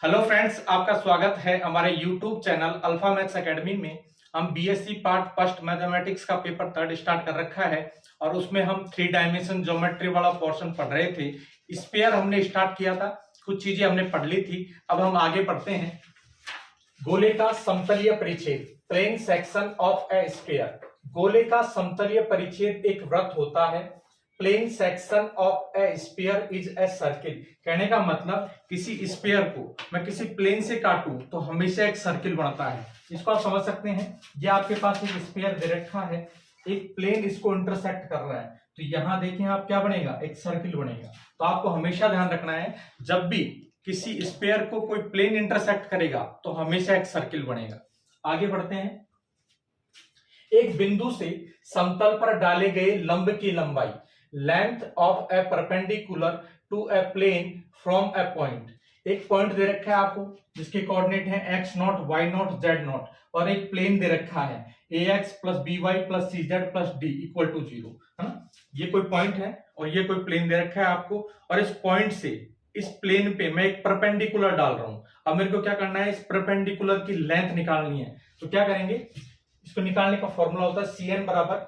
Hello friends, आपका स्वागत है हमारे YouTube channel alpha maths academy में। हम बीएससी पार्ट फर्स्ट मैथमेटिक्स का पेपर थर्ड स्टार्ट कर रखा है और उसमें हम 3 डायमेंशन ज्योमेट्री वाला पोर्शन पढ़ रहे थे। स्फीयर हमने स्टार्ट किया था, कुछ चीजें हमने पढ़ ली थी। अब हम आगे पढ़ते हैं। गोले का समतलीय परिच्छेद, plane section of a sphere. गोले का समतलीय परिच्छेद एक वृत्त होता है। Plane section of a sphere is a circle. कहने का मतलब किसी स्फीयर को मैं किसी प्लेन से काटूं तो हमेशा एक सर्किल बनता है। इसको आप समझ सकते हैं। ये आपके पास एक स्फीयर दे रखा है, एक प्लेन इसको इंटरसेक्ट कर रहा है, तो यहां देखें आप क्या बनेगा, एक सर्किल बनेगा। तो आपको हमेशा ध्यान रखना है, जब भी किसी स्फीयर को कोई प्लेन इंटरसेक्ट करेगा तो हमेशा एक सर्किल बनेगा। आगे बढ़ते हैं। एक बिंदु से समतल पर डाले गए लंब की लंबाई, length of a perpendicular to a plane from a point. एक पॉइंट दे रखा है आपको जिसके कोऑर्डिनेट है x naught, y naught, z naught, और एक प्लेन दे रखा है ax plus by plus cz plus d equal to 0, है ना। ये कोई पॉइंट है और ये कोई प्लेन दे रखा है आपको, और इस पॉइंट से इस प्लेन पे मैं एक परपेंडिकुलर डाल रहा हूं। अब मेरे को क्या करना है, इस परपेंडिकुलर की लेंथ निकालनी है। तो क्या करेंगे, इसको निकालने का फॉर्मूला होता है cn बराबर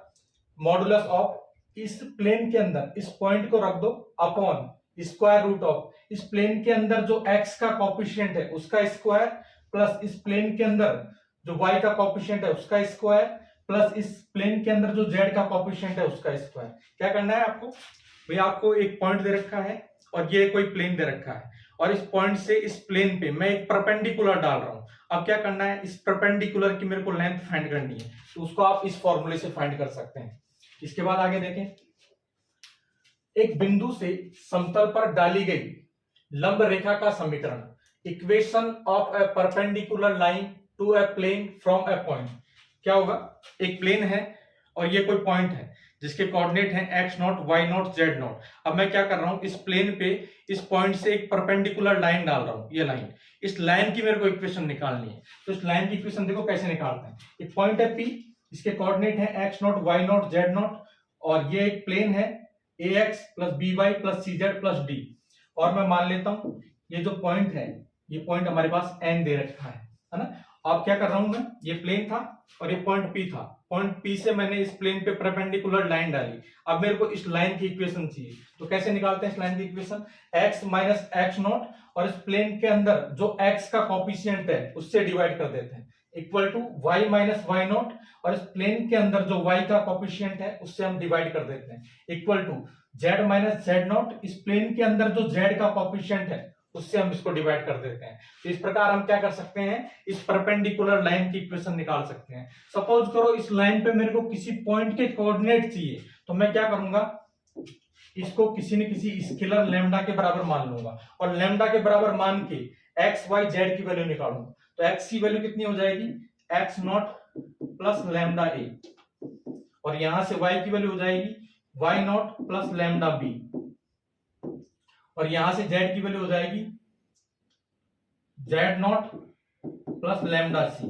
मॉडुलस ऑफ, इस प्लेन के अंदर इस पॉइंट को रख दो अपॉन स्क्वायर रूट ऑफ इस प्लेन के अंदर जो x का कोफिशिएंट है उसका स्क्वायर, प्लस इस प्लेन के अंदर जो y का कोफिशिएंट है उसका स्क्वायर, प्लस इस प्लेन के अंदर जो z का कोफिशिएंट है उसका स्क्वायर। क्या करना है आपको भाई, आपको एक पॉइंट दे रखा है और ये कोई प्लेन दे रखा है, और इस पॉइंट से इस प्लेन पे मैं एक परपेंडिकुलर डाल रहा हूं। अब क्या करना है, इस परपेंडिकुलर की मेरे को लेंथ फाइंड करनी है, तो उसको आप इस फॉर्मूले से फाइंड कर सकते हैं। इसके बाद आगे देखें। एक बिंदु से समतल पर डाली गई लंब रेखा का समीकरण, equation of a perpendicular line to a plane from a point. क्या होगा, एक प्लेन है और ये कोई पॉइंट है जिसके कोऑर्डिनेट हैं x naught, y naught, z not. अब मैं क्या कर रहा हूं, इस प्लेन पे इस पॉइंट से एक परपेंडिकुलर लाइन डाल रहा हूं, ये लाइन, इस लाइन की मेरे को इक्वेशन निकालनी है। तो इस लाइन की इक्वेशन देखो कैसे निकालते हैं। एक पॉइंट है P, इसके कोऑर्डिनेट है x naught, y naught, z naught, और ये एक प्लेन है ax plus by plus cz plus d। और मैं मान लेता हूं ये जो पॉइंट है, ये पॉइंट हमारे पास n दे रखा है ना। अब क्या कर रहा हूं मैं, ये प्लेन था और ये पॉइंट P था, पॉइंट P से मैंने इस प्लेन पे परपेंडिकुलर लाइन डाली। अब मेरे को इस लाइन की इक्वेशन चाहिए, तो कैसे निकालते हैं इस लाइन की equation, x minus x not, और इस प्लेन के अंदर जो x का कोफिशिएंट है उससे डिवाइड कर देते हैं, equal to y minus y naught, और इस प्लेन के अंदर जो y का कोफिशिएंट है उससे हम डिवाइड कर देते हैं, equal to z minus z naught, इस प्लेन के अंदर जो z का कोफिशिएंट है उससे हम इसको डिवाइड कर देते हैं। तो इस प्रकार हम क्या कर सकते हैं, इस परपेंडिकुलर लाइन की इक्वेशन निकाल सकते हैं। सपोज करो इस लाइन पे मेरे को किसी पॉइंट के कोऑर्डिनेट चाहिए, तो मैं क्या करूंगा, इसको किसी न किसी स्केलर लैम्डा के बराबर मान लूंगा, और लैम्डा के बराबर मान के x y z की वैल्यू निकालूंगा। तो x की वैल्यू कितनी हो जाएगी, x not plus lambda a, और यहां से y की वैल्यू हो जाएगी y not plus lambda b, और यहां से z की वैल्यू हो जाएगी z not plus lambda c।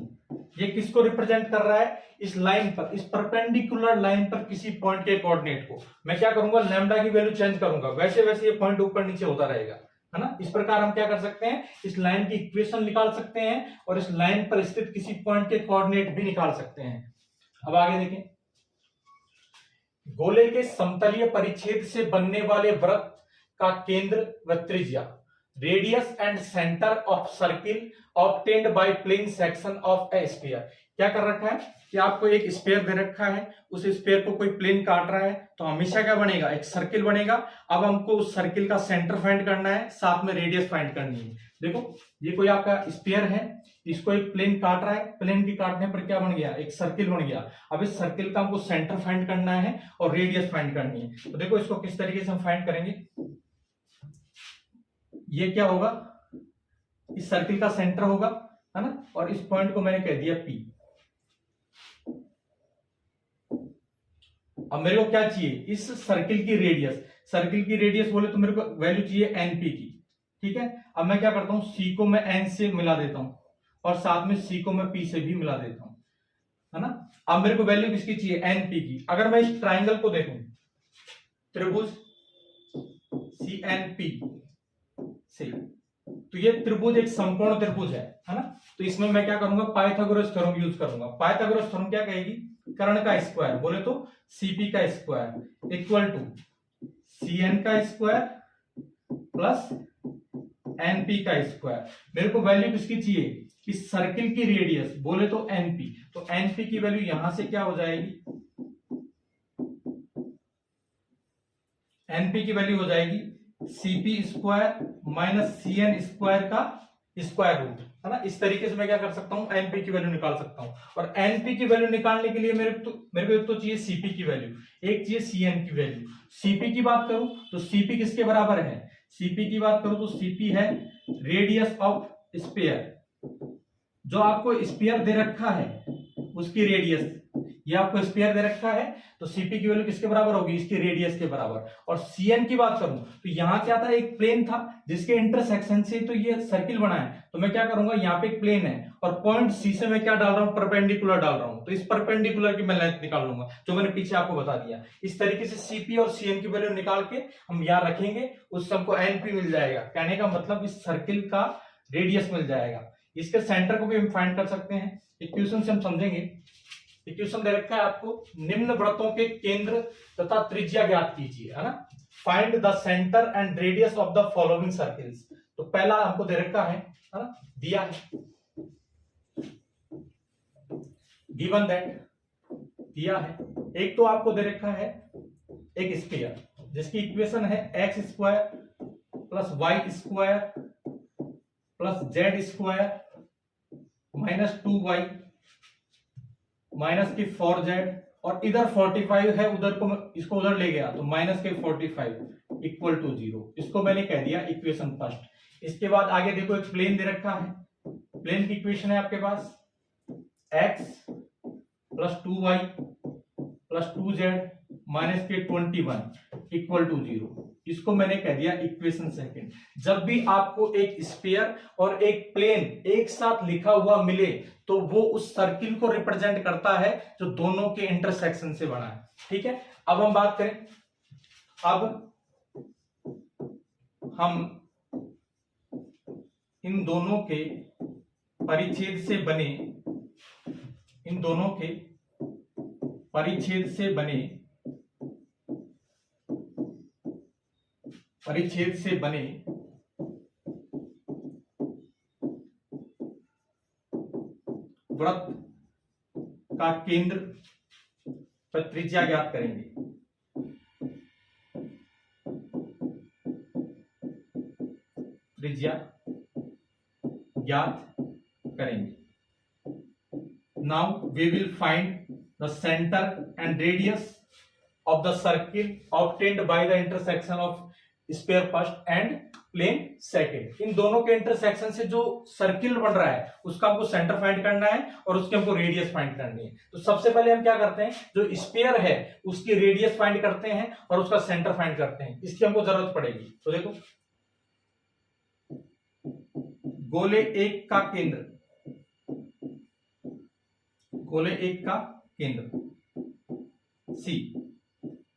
ये किसको रिप्रेजेंट कर रहा है, इस लाइन पर, इस परपेंडिकुलर लाइन पर किसी पॉइंट के कोऑर्डिनेट को। मैं क्या करूंगा, लैम्डा की वैल्यू चेंज करूंगा, वैसे वैसे ये पॉइंट ऊपर नीचे होता रहेगा, है ना। इस प्रकार हम क्या कर सकते हैं, इस लाइन की इक्वेशन निकाल सकते हैं और इस लाइन पर स्थित किसी पॉइंट के कोऑर्डिनेट भी निकाल सकते हैं। अब आगे देखें। गोले के समतलीय परिच्छेद से बनने वाले वृत्त का केंद्र व त्रिज्या, radius and centre of circle obtained by plane section of a sphere. क्या कर रखा है कि आपको एक स्फीयर दे रखा है, उस स्फीयर को कोई प्लेन काट रहा है तो हमेशा क्या बनेगा, एक सर्किल बनेगा। अब हमको उस सर्किल का सेंटर फाइंड करना है, साथ में रेडियस फाइंड करनी है। देखो ये कोई आपका स्फीयर है, इसको एक प्लेन काट रहा है, प्लेन की काटने पर क्या बन गया, एक सर्किल बन गया। अब इस सर्किल का हमको सेंटर फाइंड करना है और रेडियस फाइंड करनी है। तो देखो इसको किस तरीके से हम फाइंड करेंगे, ये क्या होगा, इस सर्किल का सेंटर होगा, है ना, और इस पॉइंट को मैंने कह दिया P। अब मेरे को क्या चाहिए, इस सर्किल की रेडियस, सर्किल की रेडियस बोले तो मेरे को वैल्यू चाहिए NP की, ठीक है। अब मैं क्या करता हूं, C को मैं N से मिला देता हूं और साथ में C को मैं P से भी मिला देता हूं, है ना। अब मेरे को वैल्यू किसकी चाहिए, NP की। अगर मैं इस ट्राइंगल को देखूं, त्रिभुज CNP से तो ये त्रिभुज एक समकोण त्रिभुज है ना। तो इसमें मैं क्या करूंगा, पाइथागोरस थ्योरम यूज करूंगा। पाइथागोरस थ्योरम क्या कहेगी, कर्ण का स्क्वायर बोले तो सीपी का स्क्वायर इक्वल टू सीएन का स्क्वायर प्लस एनपी का स्क्वायर। मेरे को वैल्यू किसकी चाहिए, कि सर्किल की रेडियस बोले तो एनपी। तो एनपी की वैल्यू यहां से क्या हो जाएगी, एनपी की वैल्यू हो जाएगी CP square minus CN square का स्क्वायर रूट, है ना। इस तरीके से मैं क्या कर सकता हूं, एनपी की वैल्यू निकाल सकता हूं। और एनपी की वैल्यू निकालने के लिए मेरे को एक तो चाहिए सीपी की वैल्यू, एक चाहिए सीएन की वैल्यू। सीपी की बात करूं तो सीपी किसके बराबर है, सीपी की बात करूं तो सीपी है रेडियस ऑफ स्फीयर। जो आपको स्फीयर दे रखा है उसकी रेडियस, ये आपको स्फीयर दे रखा है तो सीपी की वैल्यू किसके बराबर होगी, इसकी रेडियस के बराबर। और सीएन की बात करूं तो यहां क्या था, एक प्लेन था जिसके इंटरसेक्शन से तो ये सर्किल बना है। तो मैं क्या करूंगा, यहाँ पे एक प्लेन है और पॉइंट सी से मैं क्या डाल रहा हूं, परपेंडिकुलर डाल रहा हूं। तो इस परपेंडिकुलर की मैं लेंथ निकाल लूंगा, जो मैंने पीछे आपको बता दिया। इस तरीके से सीपी और सीएन की वैल्यू निकाल के हम यहाँ रखेंगे, उससे हमको एनपी मिल जाएगा। कहने का मतलब इस सर्किल का रेडियस मिल जाएगा। इसके सेंटर को भी हम फाइंड कर सकते हैं, इक्वेशन से हम समझेंगे। इक्वेशन दे रखा है आपको, निम्न वृत्तों के केंद्र तथा त्रिज्या ज्ञात कीजिए, है ना। Find the centre and radius of the following circles. तो पहला हमको दे रखा है ना, दिया है गिवन दैट, दिया है। एक तो आपको दे रखा है एक स्फीयर जिसकी इक्वेशन है x square plus y square plus z square minus 2y minus के 4z, और इधर 45 है, उधर को इसको उधर ले गया तो माइनस के 45 इक्वल टू 0। इसको मैंने कह दिया इक्वेशन फर्स्ट। इसके बाद आगे देखो एक प्लेन दे रखा है, प्लेन की इक्वेशन है आपके पास x plus 2y plus 2z minus के 21 इक्वल टू 0। इसको मैंने कह दिया इक्वेशन सेकंड। जब भी आपको एक स्फीयर और एक प्लेन एक साथ लिखा हुआ मिले तो वो उस सर्किल को रिप्रेजेंट करता है जो दोनों के इंटरसेक्शन से बना है, ठीक है। अब हम बात करें, अब हम इन दोनों के परिच्छेद से बने, इन दोनों के परिच्छेद से बने, परिच्छेद से बने वृत्त का केंद्र पर त्रिज्या ज्ञात करेंगे। त्रिज्या ज्ञात करेंगे। Now we will find the centre and radius of the circle obtained by the intersection of sphere first and plane second. इन दोनों के इंटरसेक्शन से जो सर्किल बन रहा है उसका हमको सेंटर फाइंड करना है और उसके हमको रेडियस फाइंड करनी है। तो सबसे पहले हम क्या करते हैं, जो स्फीयर है उसकी रेडियस फाइंड करते हैं और उसका सेंटर फाइंड करते हैं। इसकी हमको जरूरत पड़ेगी। तो देखो, गोले एक का केंद्र, गोले एक का केंद्र सी,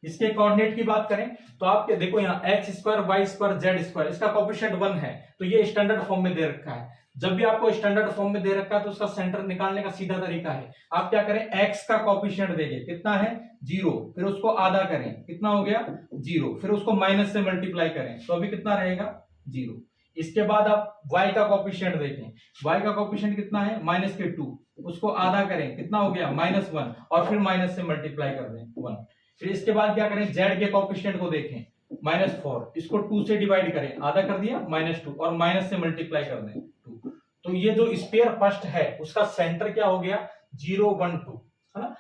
इसके कोऑर्डिनेट की बात करें तो आप देखो यहाँ x square y square z square, इसका कोएफिशिएंट 1 है तो ये स्टैंडर्ड फॉर्म में दे रखा है। जब भी आपको स्टैंडर्ड फॉर्म में दे रखा है तो उसका सेंटर निकालने का सीधा तरीका है, आप क्या करें, एक्स का कोएफिशिएंट देंगे, कितना है 0, फिर उसको आधा करें, कितना हो गया 0, फिर उसको माइनस से मल्टीप्लाई करें तो अभी कितना रहेगा 0। इसके बाद आप y का कोएफिशिएंट देखें, y का कोएफिशिएंट कितना है -2, उसको आधा करें, कितना हो गया -1, और फिर माइनस से मल्टीप्लाई कर दें 1। फिर इसके बाद क्या करें, z के कोएफिशिएंट को देखें -4, इसको 2 से डिवाइड करें, आधा कर दिया -2, और माइनस से मल्टीप्लाई कर दें 2। तो ये जो स्फीयर फर्स्ट है उसका सेंटर क्या हो गया 0 1 2, है ना।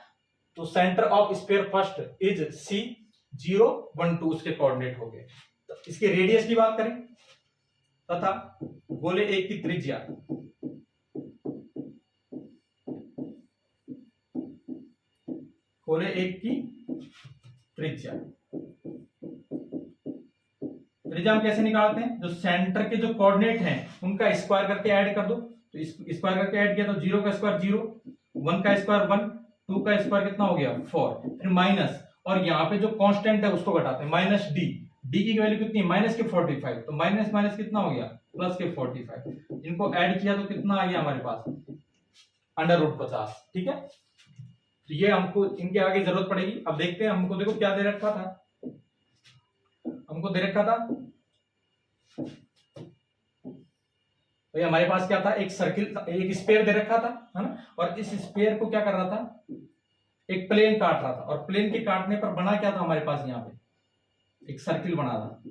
तो centre of sphere first is C 0 1 2, उसके कोऑर्डिनेट हो गए। तो इसके रेडियस की बात करें तथा गोले एक की त्रिज्या, गोले एक की त्रिज्या, त्रिज्या हम कैसे निकालते हैं, जो सेंटर के जो कोऑर्डिनेट हैं उनका स्क्वायर करके ऐड कर दो। तो स्क्वायर करके ऐड किया तो 0 का स्क्वायर 0, 1 का स्क्वायर 1, 2 का स्क्वायर कितना हो गया 4, फिर माइनस, और यहाँ पे जो कांस्टेंट है उसको घटाते हैं -d, डी की वैल्यू कितनी है माइनस के 45, तो माइनस माइनस कितना हो गया प्लस के 45, इनको ऐड किया तो कितना आ गया हमारे पास √50। ठीक है, तो ये हमको इनके आगे जरूरत पड़ेगी। अब देखते हैं, हमको देखो क्या दे रखा था, हमको दे रखा था तो ये हमारे पास क्या था, एक सर्किल, एक स्फीयर दे रखा था, है ना, और इस स्फीयर को क्या कर रहा था, एक प्लेन काट रहा था, और प्लेन के काटने पर बना क्या था हमारे पास, यहाँ पे एक सर्किल बना था,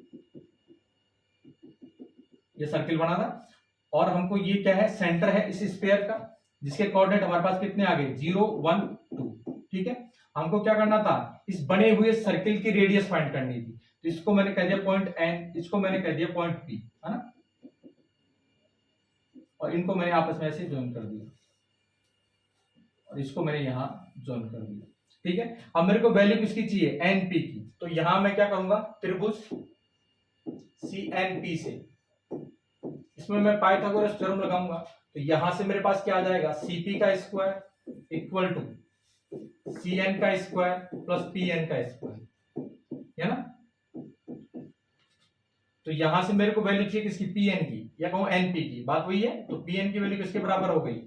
ये सर्किल बना था, और हमको ये क्या है, सेंटर है इस स्फीयर का, जिसके कोऑर्डिनेट हमारे पास कितने आ गए 0 1 2। ठीक है, हमको क्या करना था, इस बने हुए सर्किल की रेडियस फाइंड करनी थी, तो इसको मैंने कह दिया पॉइंट एन, इसको मैंने कह दिया पॉइंट पी, है ना, और इनको मैंने आपस में ऐसे ज्वाइन कर दिया, और इसको मैंने यहां ज्वाइन कर दिया। ठीक है, अब मेरे को वैल्यू किसकी चाहिए, एन पी की, तो यहां मैं क्या करूंगा, त्रिभुज सी एन पी से इसमें मैं पाइथागोरस थ्योरम लगाऊंगा, तो यहां से मेरे पास क्या आ जाएगा, सीपी का square equal to C N का स्क्वायर प्लस पी एन का स्क्वायर, है ना। तो यहां से मेरे को वैल्यू चाहिए किसकी, पी एन की, या कहूं एनपी की, बात वही है, तो पी एन की वैल्यू किसके बराबर हो गई,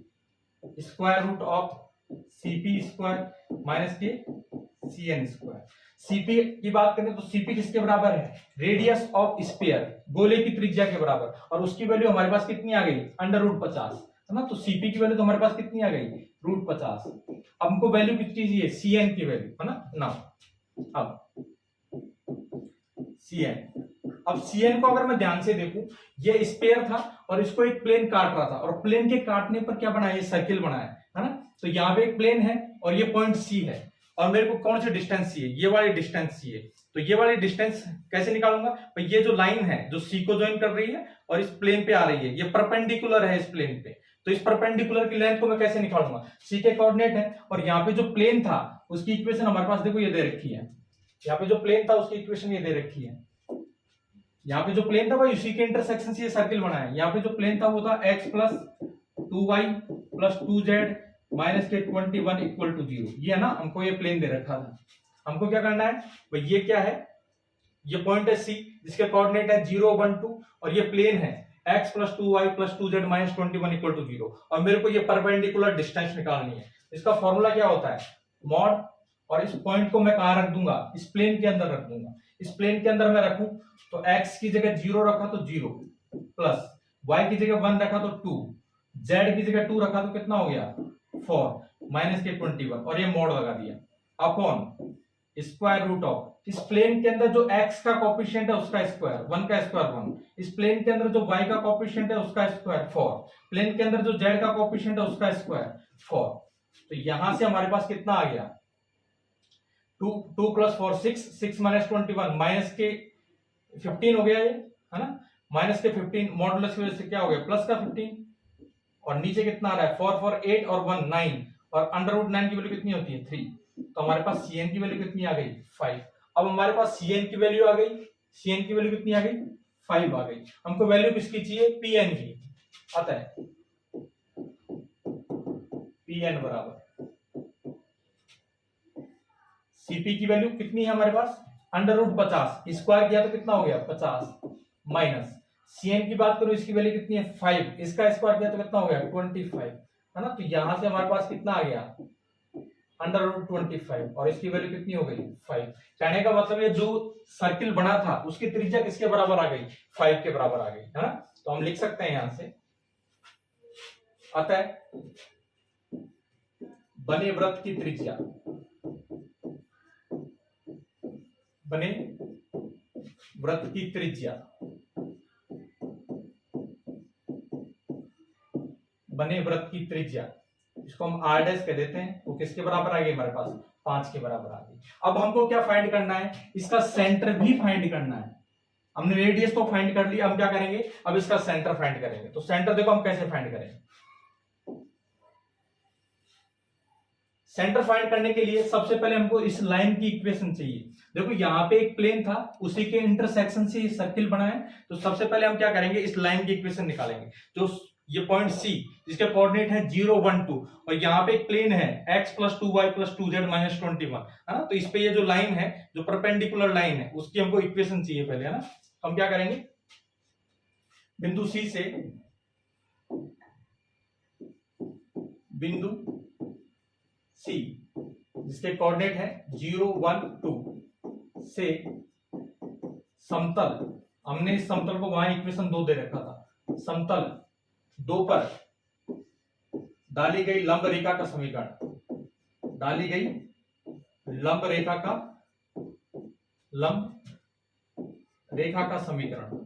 square root of CP square minus के सी एन स्क्वायर। सीपी की बात करें तो सीपी किसके बराबर है, रेडियस ऑफ स्फीयर, गोले की त्रिज्या के बराबर, और उसकी वैल्यू हमारे पास कितनी आ गई √50, है ना, तो सीपी की वैल्यू तो हमारे पास कितनी आ गई √50। अब हमको वैल्यू कितनी चाहिए, सी एन की वैल्यू, है ना, नाउ अब सी एन, अब सीएन को अगर मैं ध्यान से देखूं, ये स्फीयर था और इसको एक प्लेन काट रहा था, और प्लेन के काटने पर क्या बना है, ये सर्किल बना है ना, तो यहाँ पे एक प्लेन है और ये पॉइंट सी है, और मेरे को कौन सी डिस्टेंस चाहिए, ये वाली डिस्टेंस चाहिए, तो ये वाली डिस्टेंस कैसे निकालूंगा, तो ये जो लाइन है जो सी को ज्वाइन कर रही है और इस प्लेन पे आ रही है, ये परपेंडिकुलर है इस प्लेन पे, तो इस परपेंडिकुलर की लेंथ को मैं कैसे निकालूंगा, सी के कोऑर्डिनेट है, और यहाँ पे जो प्लेन था उसकी इक्वेशन हमारे पास देखो ये दे रखी है, यहाँ पे जो प्लेन था उसकी इक्वेशन ये दे रखी है, यहाँ पे जो प्लेन था भाई उसी के इंटरसेक्शन से ये सर्किल बना है, यहाँ पे जो प्लेन था वो था x plus 2y plus 2z minus के 21 इक्वल टू 0, ये है ना, हमको ये प्लेन दे रखा था, हमको क्या करना है भाई, ये क्या है, ये पॉइंट है C जिसके कोऑर्डिनेट है 0 1 2, और ये प्लेन है x plus 2y plus 2z minus 21 equal to 0, और मेरे को ये परपेंडिकुलर डिस्टेंस निकालनी है। इसका फॉर्मूला क्या होता है, मॉड, और इस पॉइंट को मैं कहां रख दूंगा, इस प्लेन के अंदर रख दूंगा, इस प्लेन के अंदर मैं रखूं तो x की जगह 0 रखा तो 0, प्लस y की जगह 1 रखा तो 2, z की जगह 2 रखा तो कितना हो गया 4 माइनस के 21, और ये मोड लगा दिया अपॉन स्क्वायर रूट ऑफ, इस प्लेन के अंदर जो x का कोएफिशिएंट है उसका स्क्वायर, 1 का स्क्वायर 1, इस प्लेन के अंदर जो y का कोएफिशिएंट है उसका स्क्वायर 4, प्लेन के अंदर जो z का कोएफिशिएंट है उसका स्क्वायर 4, तो यहां से हमारे पास कितना आ गया 2 प्लस 4 6 माइनस 21 माइनस के 15 हो गया ये, है ना, माइनस के 15 मॉडुलस की वजह से क्या हो गया प्लस का 15, और नीचे कितना आ रहा है 4 4 8 और 1 9, और √9 की वैल्यू कितनी होती है 3, तो हमारे पास सीएन की वैल्यू कितनी आ गई 5। अब हमारे पास सीएन की वैल्यू आ गई, सीएन की वैल्यू कितनी आ गई 5 आ गई, हमको वैल्यू किसकी चाहिए, पीएन की, आता है पीएन बराबर सीपी की वैल्यू कितनी है हमारे पास √50, स्क्वायर किया तो कितना हो गया 50, माइनस सीएन की बात करो इसकी वैल्यू कितनी है 5, इसका स्क्वायर किया तो कितना हो गया 25, है ना, तो यहां से हमारे पास कितना आ गया √25, और इसकी वैल्यू कितनी हो गई 5। कहने का मतलब ये जो सर्किल बना था उसकी त्रिज्या किसके बराबर आ गई 5 के बराबर आ गई, है ना, तो हम लिख सकते हैं यहां से, आता है बने वृत्त की त्रिज्या, बने वृत्त की त्रिज्या, बने वृत्त की त्रिज्या, इसको हम r डैश कह देते हैं, वो किसके बराबर आ गई हमारे पास 5 के बराबर आ गई। अब हमको क्या फाइंड करना है, इसका सेंटर भी फाइंड करना है, हमने रेडियस तो फाइंड कर लिया, हम क्या करेंगे अब इसका सेंटर फाइंड करेंगे, तो सेंटर देखो हम कैसे फाइंड करेंगे, सेंटर फाइंड करने के लिए सबसे पहले हमको इस लाइन की इक्वेशन चाहिए, देखो यहाँ पे एक प्लेन था उसी के इंटरसेक्शन से सर्किल बना है, तो सबसे पहले हम क्या करेंगे इस लाइन की इक्वेशन निकालेंगे, जो ये पॉइंट सी जिसके कोऑर्डिनेट है 0 1 2 और यहाँ पे एक प्लेन है x + 2y + 2z - 21 है ना। तो इस पे ये जो लाइन है, जो परपेंडिकुलर लाइन है, उसकी हमको इक्वेशन चाहिए पहले, है ना। हम क्या करेंगे, बिंदु सी से बिंदु सी जिसके कोऑर्डिनेट है 0 1 2 से समतल, हमने इस समतल को वहां इक्वेशन 2 दे रखा था, समतल 2 पर डाली गई लंब रेखा का समीकरण, डाली गई लंब रेखा का समीकरण,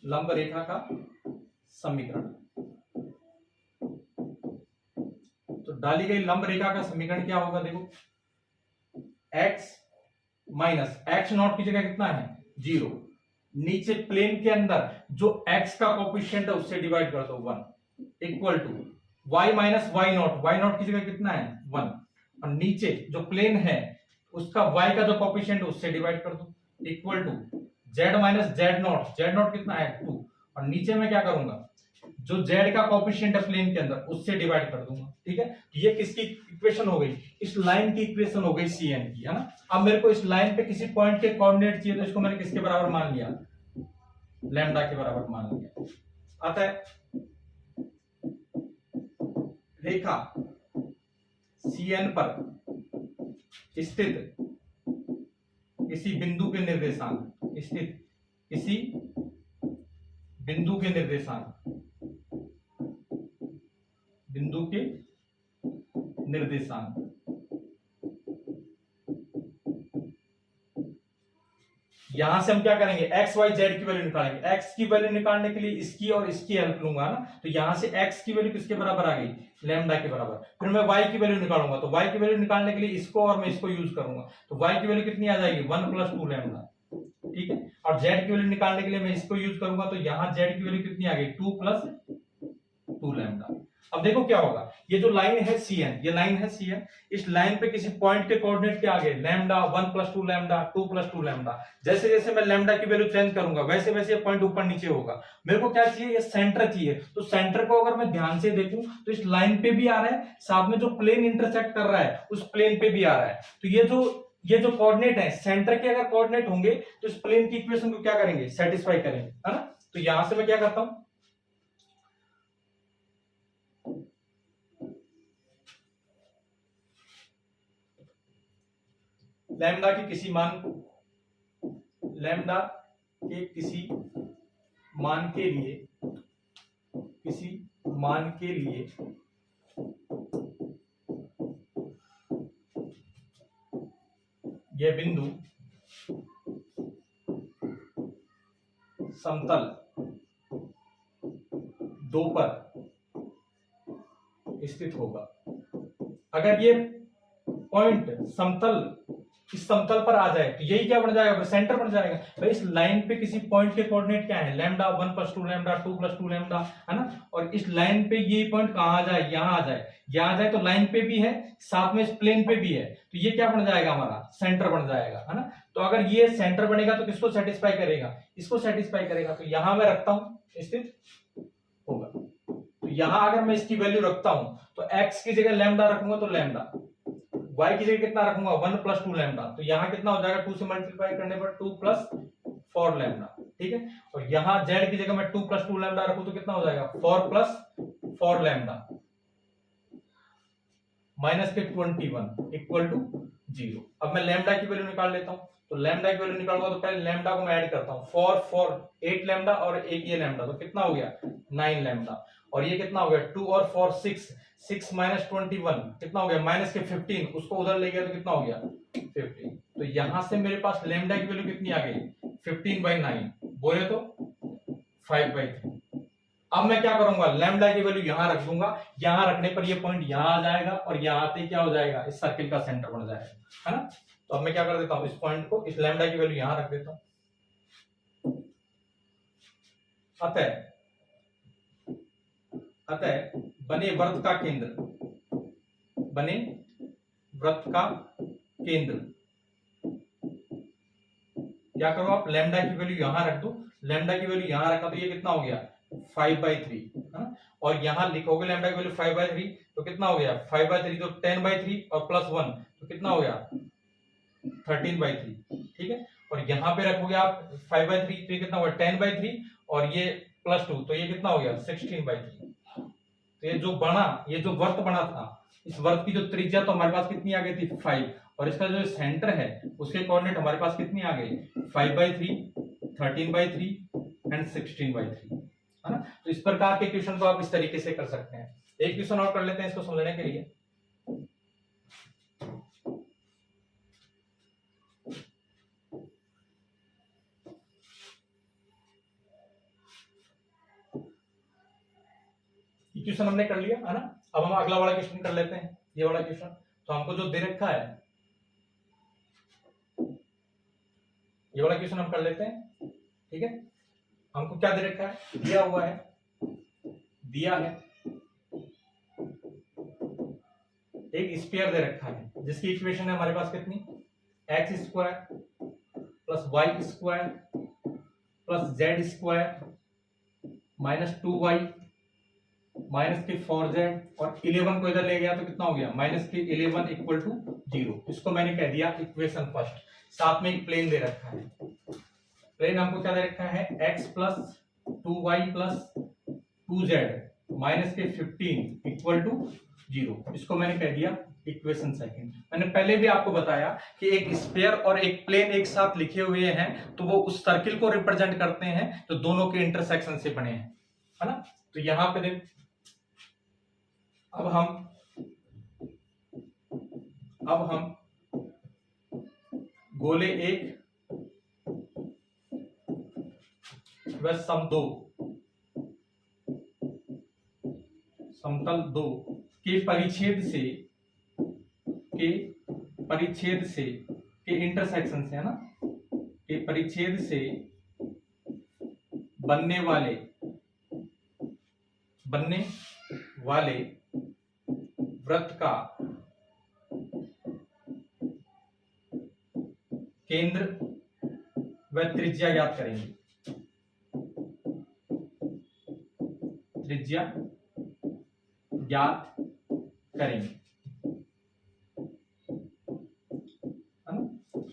लंब रेखा का समीकरण। तो डाली गई लंब रेखा का समीकरण क्या होगा, देखो x माइनस x नॉट की जगह कितना है 0, नीचे प्लेन के अंदर जो x का कोएफिशिएंट है उससे डिवाइड कर दो 1 equal to y minus y naught की जगह कितना है 1 और नीचे जो प्लेन है उसका y का जो कोएफिशिएंट है उससे डिवाइड कर दो equal to z minus z naught कितना है 2 और नीचे मैं क्या करूंगा, जो z का कोएफिशिएंट है प्लेन के अंदर उससे डिवाइड कर दूंगा। ठीक है, ये किसकी इक्वेशन हो गई, इस लाइन की इक्वेशन हो गई Cn की, है ना। अब मेरे को इस लाइन पे किसी पॉइंट के कोऑर्डिनेट चाहिए, तो इसको मैंने किसके बराबर मान लिया, लैम्डा के बराबर मान लिया। आता है रेखा Cn पर स्थित किसी बिंदु के निर्देशांक, स्थित किसी बिंदु के निर्देशांक, बिंदु के निर्देशांक, यहां से हम क्या करेंगे, x y z की वैल्यू निकालेंगे। x की वैल्यू निकालने के लिए इसकी और इसकी हेल्प लूंगा ना, तो यहां से x की वैल्यू किसके बराबर आ गई, लैम्डा के बराबर। फिर मैं y की वैल्यू निकालूंगा, तो y की वैल्यू निकालने के लिए इसको और मैं इसको यूज करूंगा, तो y की वैल्यू कितनी आ जाएगी 1 + 2 लैम्डा। ठीक है, और z की वैल्यू निकालने के लिए मैं इसको यूज करूंगा, तो यहां z की वैल्यू कितनी आ गई 2 + 2 लैम्डा। अब देखो क्या होगा, ये जो लाइन है Cn, ये लाइन है Cn, इस लाइन पे किसी पॉइंट के कोऑर्डिनेट क्या आ गए, लैम्डा 1 + 2 लैम्डा 2 + 2 लैम्डा। जैसे जैसे मैं लैम्डा की वैल्यू चेंज करूंगा वैसे वैसे ये पॉइंट ऊपर नीचे होगा। मेरे को क्या चाहिए, ये सेंटर चाहिए, तो सेंटर को अगर मैं ध्यान से देखूं तो इस लाइन पे भी आ रहा है, साथ में जो प्लेन इंटरसेक्ट कर रहा है उस प्लेन पे भी आ रहा है। तो ये जो कोऑर्डिनेट है, सेंटर के अगर कोऑर्डिनेट होंगे तो इस प्लेन की इक्वेशन को क्या करेंगे, सेटिस्फाई करेंगे, है ना। तो यहां से मैं क्या करता हूं, लैम्डा के किसी मान के लिए यह बिंदु समतल 2 पर स्थित होगा। अगर ये पॉइंट इस समतल पर आ जाए तो यही क्या बन जाएगा, सेंटर बन जाएगा। भाई इस लाइन पे किसी पॉइंट के कोऑर्डिनेट क्या है, लैम्डा 1 + 2 लैम्डा 2 + 2 लैम्डा, है ना। और इस लाइन पे ये पॉइंट कहां आ जाए, यहां आ जाए, यहां आ जाए तो लाइन पे भी है साथ में इस प्लेन पे भी है, तो ये क्या बन जाएगा, हमारा सेंटर बन जाएगा, है ना। तो अगर ये सेंटर बनेगा तो किसको सेटिस्फाई करेगा, इसको सेटिस्फाई करेगा। तो यहां मैं रखता हूं, स्थित होगा। तो यहां अगर मैं इसकी वैल्यू रखता हूं तो x की जगह लैम्डा रखूंगा तो लैम्डा, y की जगह कितना रखूंगा 1 + 2 लैम्डा, तो यहां कितना हो जाएगा 2 से मल्टीप्लाई करने पर 2 + 4 लैम्डा। ठीक है, और यहां z की जगह मैं 2 + 2 लैम्डा रखूं तो कितना हो जाएगा 4 + 4 लैम्डा माइनस के 21 इक्वल टू 0। अब मैं लैम्डा की वैल्यू निकाल लेता हूं, तो लैम्डा की वैल्यू निकालूंगा तो पहले लैम्डा को मैं ऐड करता हूं, 4 8 लैम्डा और एक ये लैम्डा, तो कितना हो गया 9 लैम्डा। और ये कितना हो गया 2 और 4 6 6 - 21 कितना हो गया माइनस के 15, उसको उधर ले गया तो कितना हो गया 15। तो यहां से मेरे पास लैम्डा की वैल्यू कितनी आ गई 15/9, बोले तो 5/3। अब मैं क्या करूंगा, लैम्डा की वैल्यू यहां रख दूंगा, यहां रखने पर ये पॉइंट यहां आ जाएगा और यहां आते क्या हो जाएगा, इस सर्किल का सेंटर बन जाएगा, है ना। तो अब मैं क्या कर देता हूं, इस पॉइंट को, इस लैम्डा की वैल्यू यहां रख देता हूं। अतः बने वृत्त का केंद्र क्या करो आप, लैम्डा की वैल्यू यहां रख दो, लैम्डा की वैल्यू यहां रखा तो ये कितना हो गया 5/3 है ना, और यहाँ लिखोगे लैम्डा की वैल्यू 5/3 तो कितना हो गया 5/3 तो 10/3 और +1 तो कितना हो गया 13/3, ठीक है। और यहाँ पे रखोगे आप 5/3 तो ये कितना होगा 10/3 और ये +2 तो ये कितना हो गया 16/3। तो ये जो बना, ये जो वर्त बना था, इस वर्त की जो त्रिज्या तो हमारे पास कितनी आ गई थी 5, और इसका जो सेंटर है उसके कोऑर्डिनेट हमारे पास कितनी आ गई 5/3, 13/3 एंड 16/3, है ना। तो इस प्रकार के क्वेश्चन को आप इस तरीके से कर सकते हैं। एक क्वेश्चन और कर लेते हैं इसको समझने के लिए। क्वेश्चन हमने कर लिया है ना, अब हम अगला वाला क्वेश्चन कर लेते हैं। ये वाला क्वेश्चन तो हमको जो दे रखा है, ये वाला क्वेश्चन हम कर लेते हैं, ठीक है। हमको क्या दे रखा है, दिया हुआ है, दिया है एक स्फीयर दे रखा है जिसकी इक्वेशन है हमारे पास कितनी x² + y² + z² -2y -4z और 11 को इधर ले गया तो कितना हो गया -11 = 0। इसको मैंने कह दिया इक्वेशन फर्स्ट। साथ में एक प्लेन दे रखा है, प्लेन हमको क्या दे रखा है x + 2y + 2z -15 = 0। इसको मैंने कह दिया इक्वेशन सेकंड। मैंने पहले भी आपको बताया कि एक स्फीयर और एक प्लेन एक साथ लिखे हुए हैं तो वो उस सर्किल को रिप्रेजेंट करते हैं तो दोनों के इंटरसेक्शन से बने हैं, है ना। तो यहां पे देख, अब हम गोले 1 व समतल 2 के इंटरसेक्शन से, है ना, के परिच्छेद से बनने वाले वृत्त का केंद्र व त्रिज्या ज्ञात करेंगे। त्रिज्या ज्ञात करेंगे,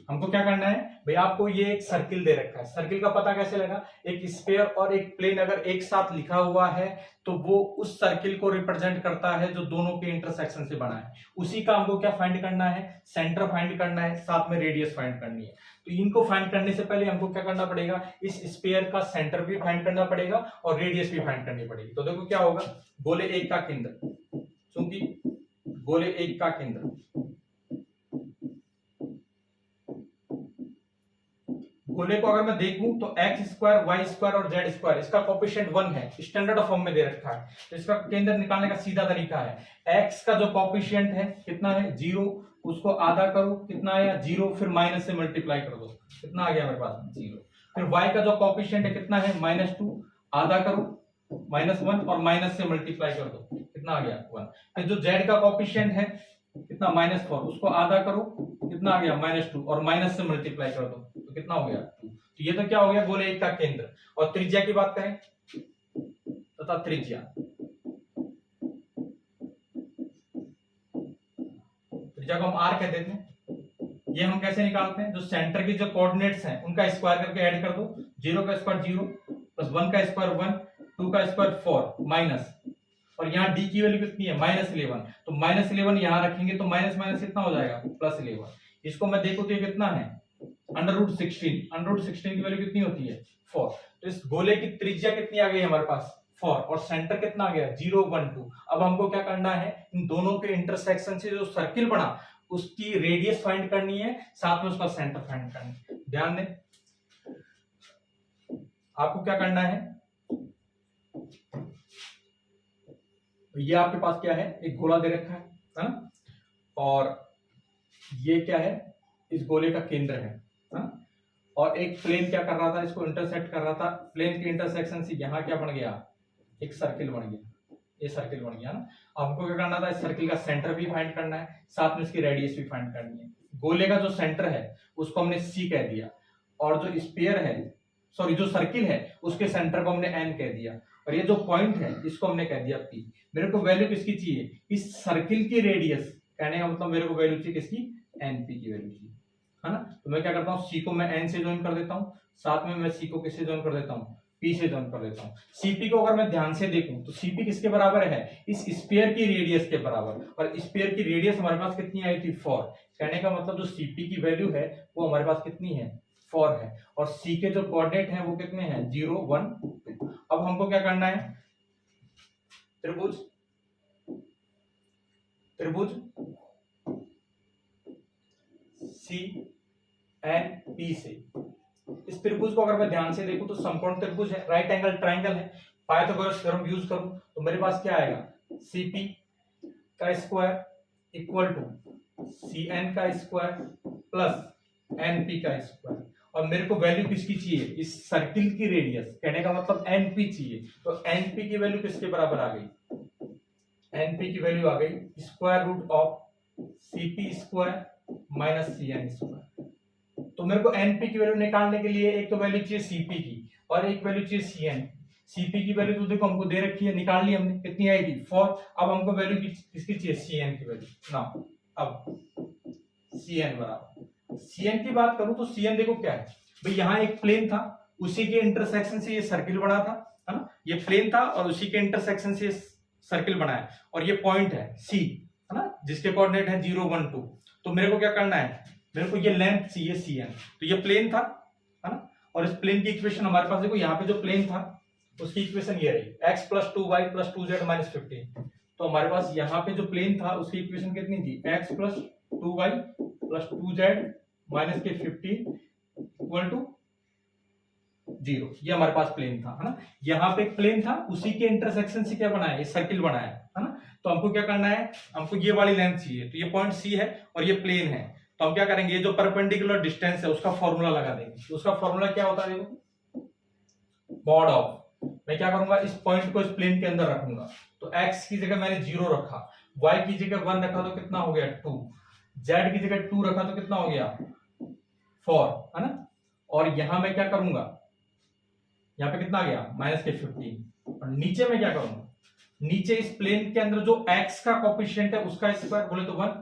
हमको क्या करना है भाई, आपको ये एक सर्किल दे रखा है। सर्किल का पता कैसे लगा, एक स्फीयर और एक प्लेन अगर एक साथ लिखा हुआ है तो वो उस सर्किल को रिप्रेजेंट करता है जो दोनों के इंटरसेक्शन से बना है। उसी का हमको क्या फाइंड करना है, सेंटर फाइंड करना है, साथ में रेडियस फाइंड करनी है। तो इनको फाइंड करने से पहले हमको क्या करना पड़ेगा, इस स्फीयर का सेंटर भी फाइंड करना पड़ेगा और रेडियस भी फाइंड करनी पड़ेगी। तो देखो क्या होगा, गोले 1 का केंद्र, क्योंकि गोले 1 का केंद्र गोले को अगर मैं देखूं तो x² y² और z² इसका कोएफिशिएंट 1 है, स्टैंडर्ड फॉर्म में दे रखा है। तो इसका केंद्र निकालने का सीधा तरीका है, x का जो कोएफिशिएंट है कितना है 0, उसको आधा करो कितना आया 0, फिर माइनस से मल्टीप्लाई कर दो कितना आ गया मेरे पास 0। फिर y का जो कोएफिशिएंट है कितना है -2, आधा करो -1 और माइनस से मल्टीप्लाई कर दो कितना आ गया 1। फिर जो z का कोएफिशिएंट है कितना -4, उसको आधा करो कितना आ गया -2 और माइनस से मल्टीप्लाई कर दो तो कितना हो गया 2। तो ये तो क्या हो गया गोले 1 का केंद्र। और त्रिज्या की बात करें तथा त्रिज्या को हम r कहते हैं। ये हम कैसे निकालते हैं, जो सेंटर की जो कोऑर्डिनेट्स हैं उनका स्क्वायर करके ऐड कर दो, 0 का स्क्वायर 0 + 1 का स्क्वायर 1, 2 का स्क्वायर 4 माइनस, और यहाँ d की वैल्यू कितनी है -11, तो -11 यहाँ रखेंगे तो माइनस माइनस कितना हो जाएगा +11। इसको मैं देखूं तो ये कितना है √16 की वैल्यू कितनी होती है 4। तो इस गोले की त्रिज्या कितनी आ गई हमारे पास 4 और सेंटर कितना आ गया 0 1 2। अब हमको क्या करना है, इन दोनों के इंटरसेक्शन से जो सर्किल बना उसकी रेडियस फाइंड करनी है, साथ में उसका सेंटर फाइंड करना है। ध्यान दें आपको क्या करना है, ये आपके पास क्या है एक गोला दे रखा है ना, और ये क्या है इस गोले का केंद्र है ना, और एक प्लेन क्या कर रहा था इसको इंटरसेक्ट कर रहा था। प्लेन के इंटरसेक्शन से यहाँ क्या बन गया एक सर्किल बन गया, ये सर्किल बन गया ना। हमको क्या करना था, इस सर्किल का सेंटर भी फाइंड करना है, साथ में इसकी रेडियस भी फाइंड करनी है। गोले का जो सेंटर है उसको हमने C कह दिया, और जो स्फीयर है सॉरी जो सर्किल है उसके सेंटर को हमने एन कह दिया, और ये जो पॉइंट है इसको हमने कह दिया पी। मेरे को वैल्यू किसकी चाहिए, इस सर्किल की रेडियस, कहने का मतलब मेरे को वैल्यू चाहिए किसकी, एनपी की वैल्यू चाहिए, है ना। तो मैं क्या करता हूँ, सी को मैं एन से ज्वाइन कर देता हूँ, साथ में मैं सी को किससे ज्वाइन कर देता हूँ, पी से ज्वाइन कर देता हूँ। सीपी को अगर मैं ध्यान से देखूं तो सीपी किसके बराबर है, इस स्फीयर की रेडियस के बराबर, और स्फीयर की रेडियस हमारे पास कितनी आई थी, 4। कहने का मतलब जो सीपी की वैल्यू है वो हमारे पास कितनी है, 4 है, और सी के जो कोऑर्डिनेट हैं वो कितने हैं, 0 1 2। अब हमको क्या करना है, त्रिभुज त्रिभुज सी एन पी से, इस त्रिभुज को अगर मैं ध्यान से देखूं तो समकोण त्रिभुज है, राइट एंगल ट्रायंगल है, पाइथागोरस थ्योरम यूज करूं तो मेरे पास क्या आएगा, सीपी का square equal to C N का स्क्वायर प्लस एनपी का स्क्वायर, और मेरे को वैल्यू किसकी चाहिए, इस सर्किल की रेडियस, कहने का मतलब एनपी चाहिए। तो एनपी की वैल्यू किसके बराबर आ गई, एनपी की वैल्यू आ गई square root of CP square minus C N square. तो मेरे को एनपी की वैल्यू निकालने के लिए एक तो वैल्यू चाहिए सीपी की और एक वैल्यू चाहिए सीएन। सीपी की वैल्यू तो देखो हमको दे रखी है, निकाल ली हमने, कितनी आई थी 4। अब हमको वैल्यू किसकी चाहिए, सीएन की वैल्यू ना। अब सीएन बराबर, सीएन की बात करूं तो सीएन देखो क्या है भाई, यहाँ एक प्लेन था, उसी के इंटरसेक्शन से ये सर्किल बना था, है ना, ये प्लेन था और उसी के इंटरसेक्शन से सर्किल बना है, और ये पॉइंट है सी, है ना, जिसके कोऑर्डिनेट है 0 1 2। तो मेरे को क्या करना है, मेरे को ये लेंथ चाहिए सीएन। तो ये प्लेन था, है ना, और इस प्लेन की इक्वेशन हमारे पास देखो, यहाँ पे जो प्लेन था उसकी इक्वेशन ये रही x + 2y + 2z - 15। तो हमारे पास यहाँ पे जो प्लेन था उसकी इक्वेशन कितनी थी, x + 2y + 2z - 15 equal to 0। ये हमारे पास प्लेन था, है ना, यहाँ पे एक प्लेन था, उसी के इंटरसेक्शन से क्या बनाया, ये सर्किल बनाया, है ना। तो हमको क्या करना है, हमको ये वाली लेंथ चाहिए, तो ये पॉइंट सी है और ये प्लेन है, तो हम क्या करेंगे, ये जो परपेंडिकुलर डिस्टेंस है उसका फॉर्मूला लगा देंगे। तो उसका फॉर्मूला क्या होता है, देखो मॉड ऑफ, मैं क्या करूंगा, इस पॉइंट को इस प्लेन के अंदर रखूंगा, तो x की जगह मैंने 0 रखा, y की जगह 1 रखा तो कितना हो गया 2, z की जगह 2 रखा तो कितना हो गया 4, है ना। और यहां मैं क्या करूंगा, यहाँ पे कितना आ गया -15, और नीचे मैं क्या करूंगा, नीचे इस प्लेन के अंदर जो x का कोएफिशिएंट है उसका स्क्वायर बोले तो 1,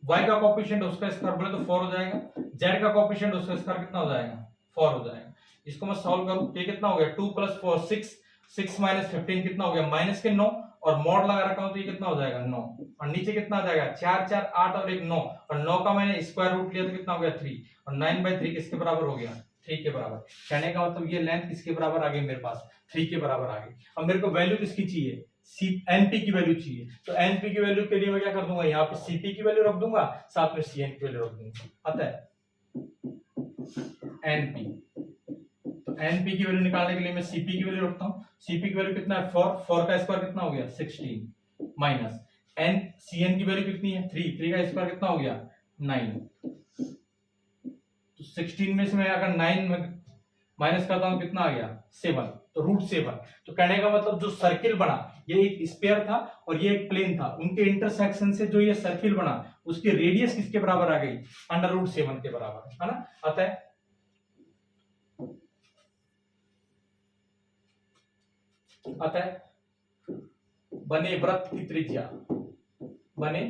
y का कोएफिशिएंट उसका स्क्वायर बोले तो 4 हो जाएगा, z का कोएफिशिएंट उसका स्क्वायर कितना हो जाएगा 4 हो जाएगा। इसको मैं सॉल्व करूं तो ये कितना हो गया 2 + 4 6, 6 - 15 कितना हो गया माइनस के 9, और मॉड लगा रखा हूं तो ये कितना हो जाएगा 9, और नीचे कितना आ जाएगा 4 4 8 और 1 9, और 9 का मैंने स्क्वायर रूट लिया तो कितना हो गया 3, और 9/3 किसके बराबर हो गया 3 के बराबर। कहने का मतलब ये लेंथ किसके बराबर आ गई मेरे पास 3 के बराबर आ गई। अब मेरे को वैल्यू किसकी चाहिए, एनपी की वैल्यू चाहिए, तो एनपी की वैल्यू के लिए मैं क्या कर दूंगा, यहाँ पे सीपी की वैल्यू रख दूंगा, साथ में सीएन की वैल्यू रख दूंगा। आता है एनपी, तो एनपी की वैल्यू निकालने के लिए मैं सीपी की वैल्यू रखता हूँ, सीपी की वैल्यू कितना है 4, 4 का स्क्वायर कितना हो गया 16 माइनस एन, सीएन की वैल्यू कितनी है 3, 3 का स्क्वायर कितना हो गया 9, तो 16 में से मैं अगर 9 में माइनस करता हूं कितना आ गया 7, तो √7। तो कहने का मतलब जो सर्किल बना, ये एक स्फीयर था और ये एक प्लेन था, उनके इंटरसेक्शन से जो ये सर्किल बना उसकी रेडियस किसके बराबर आ गई, √7 के बराबर, है ना। आता है बने वृत्त की त्रिज्या, बने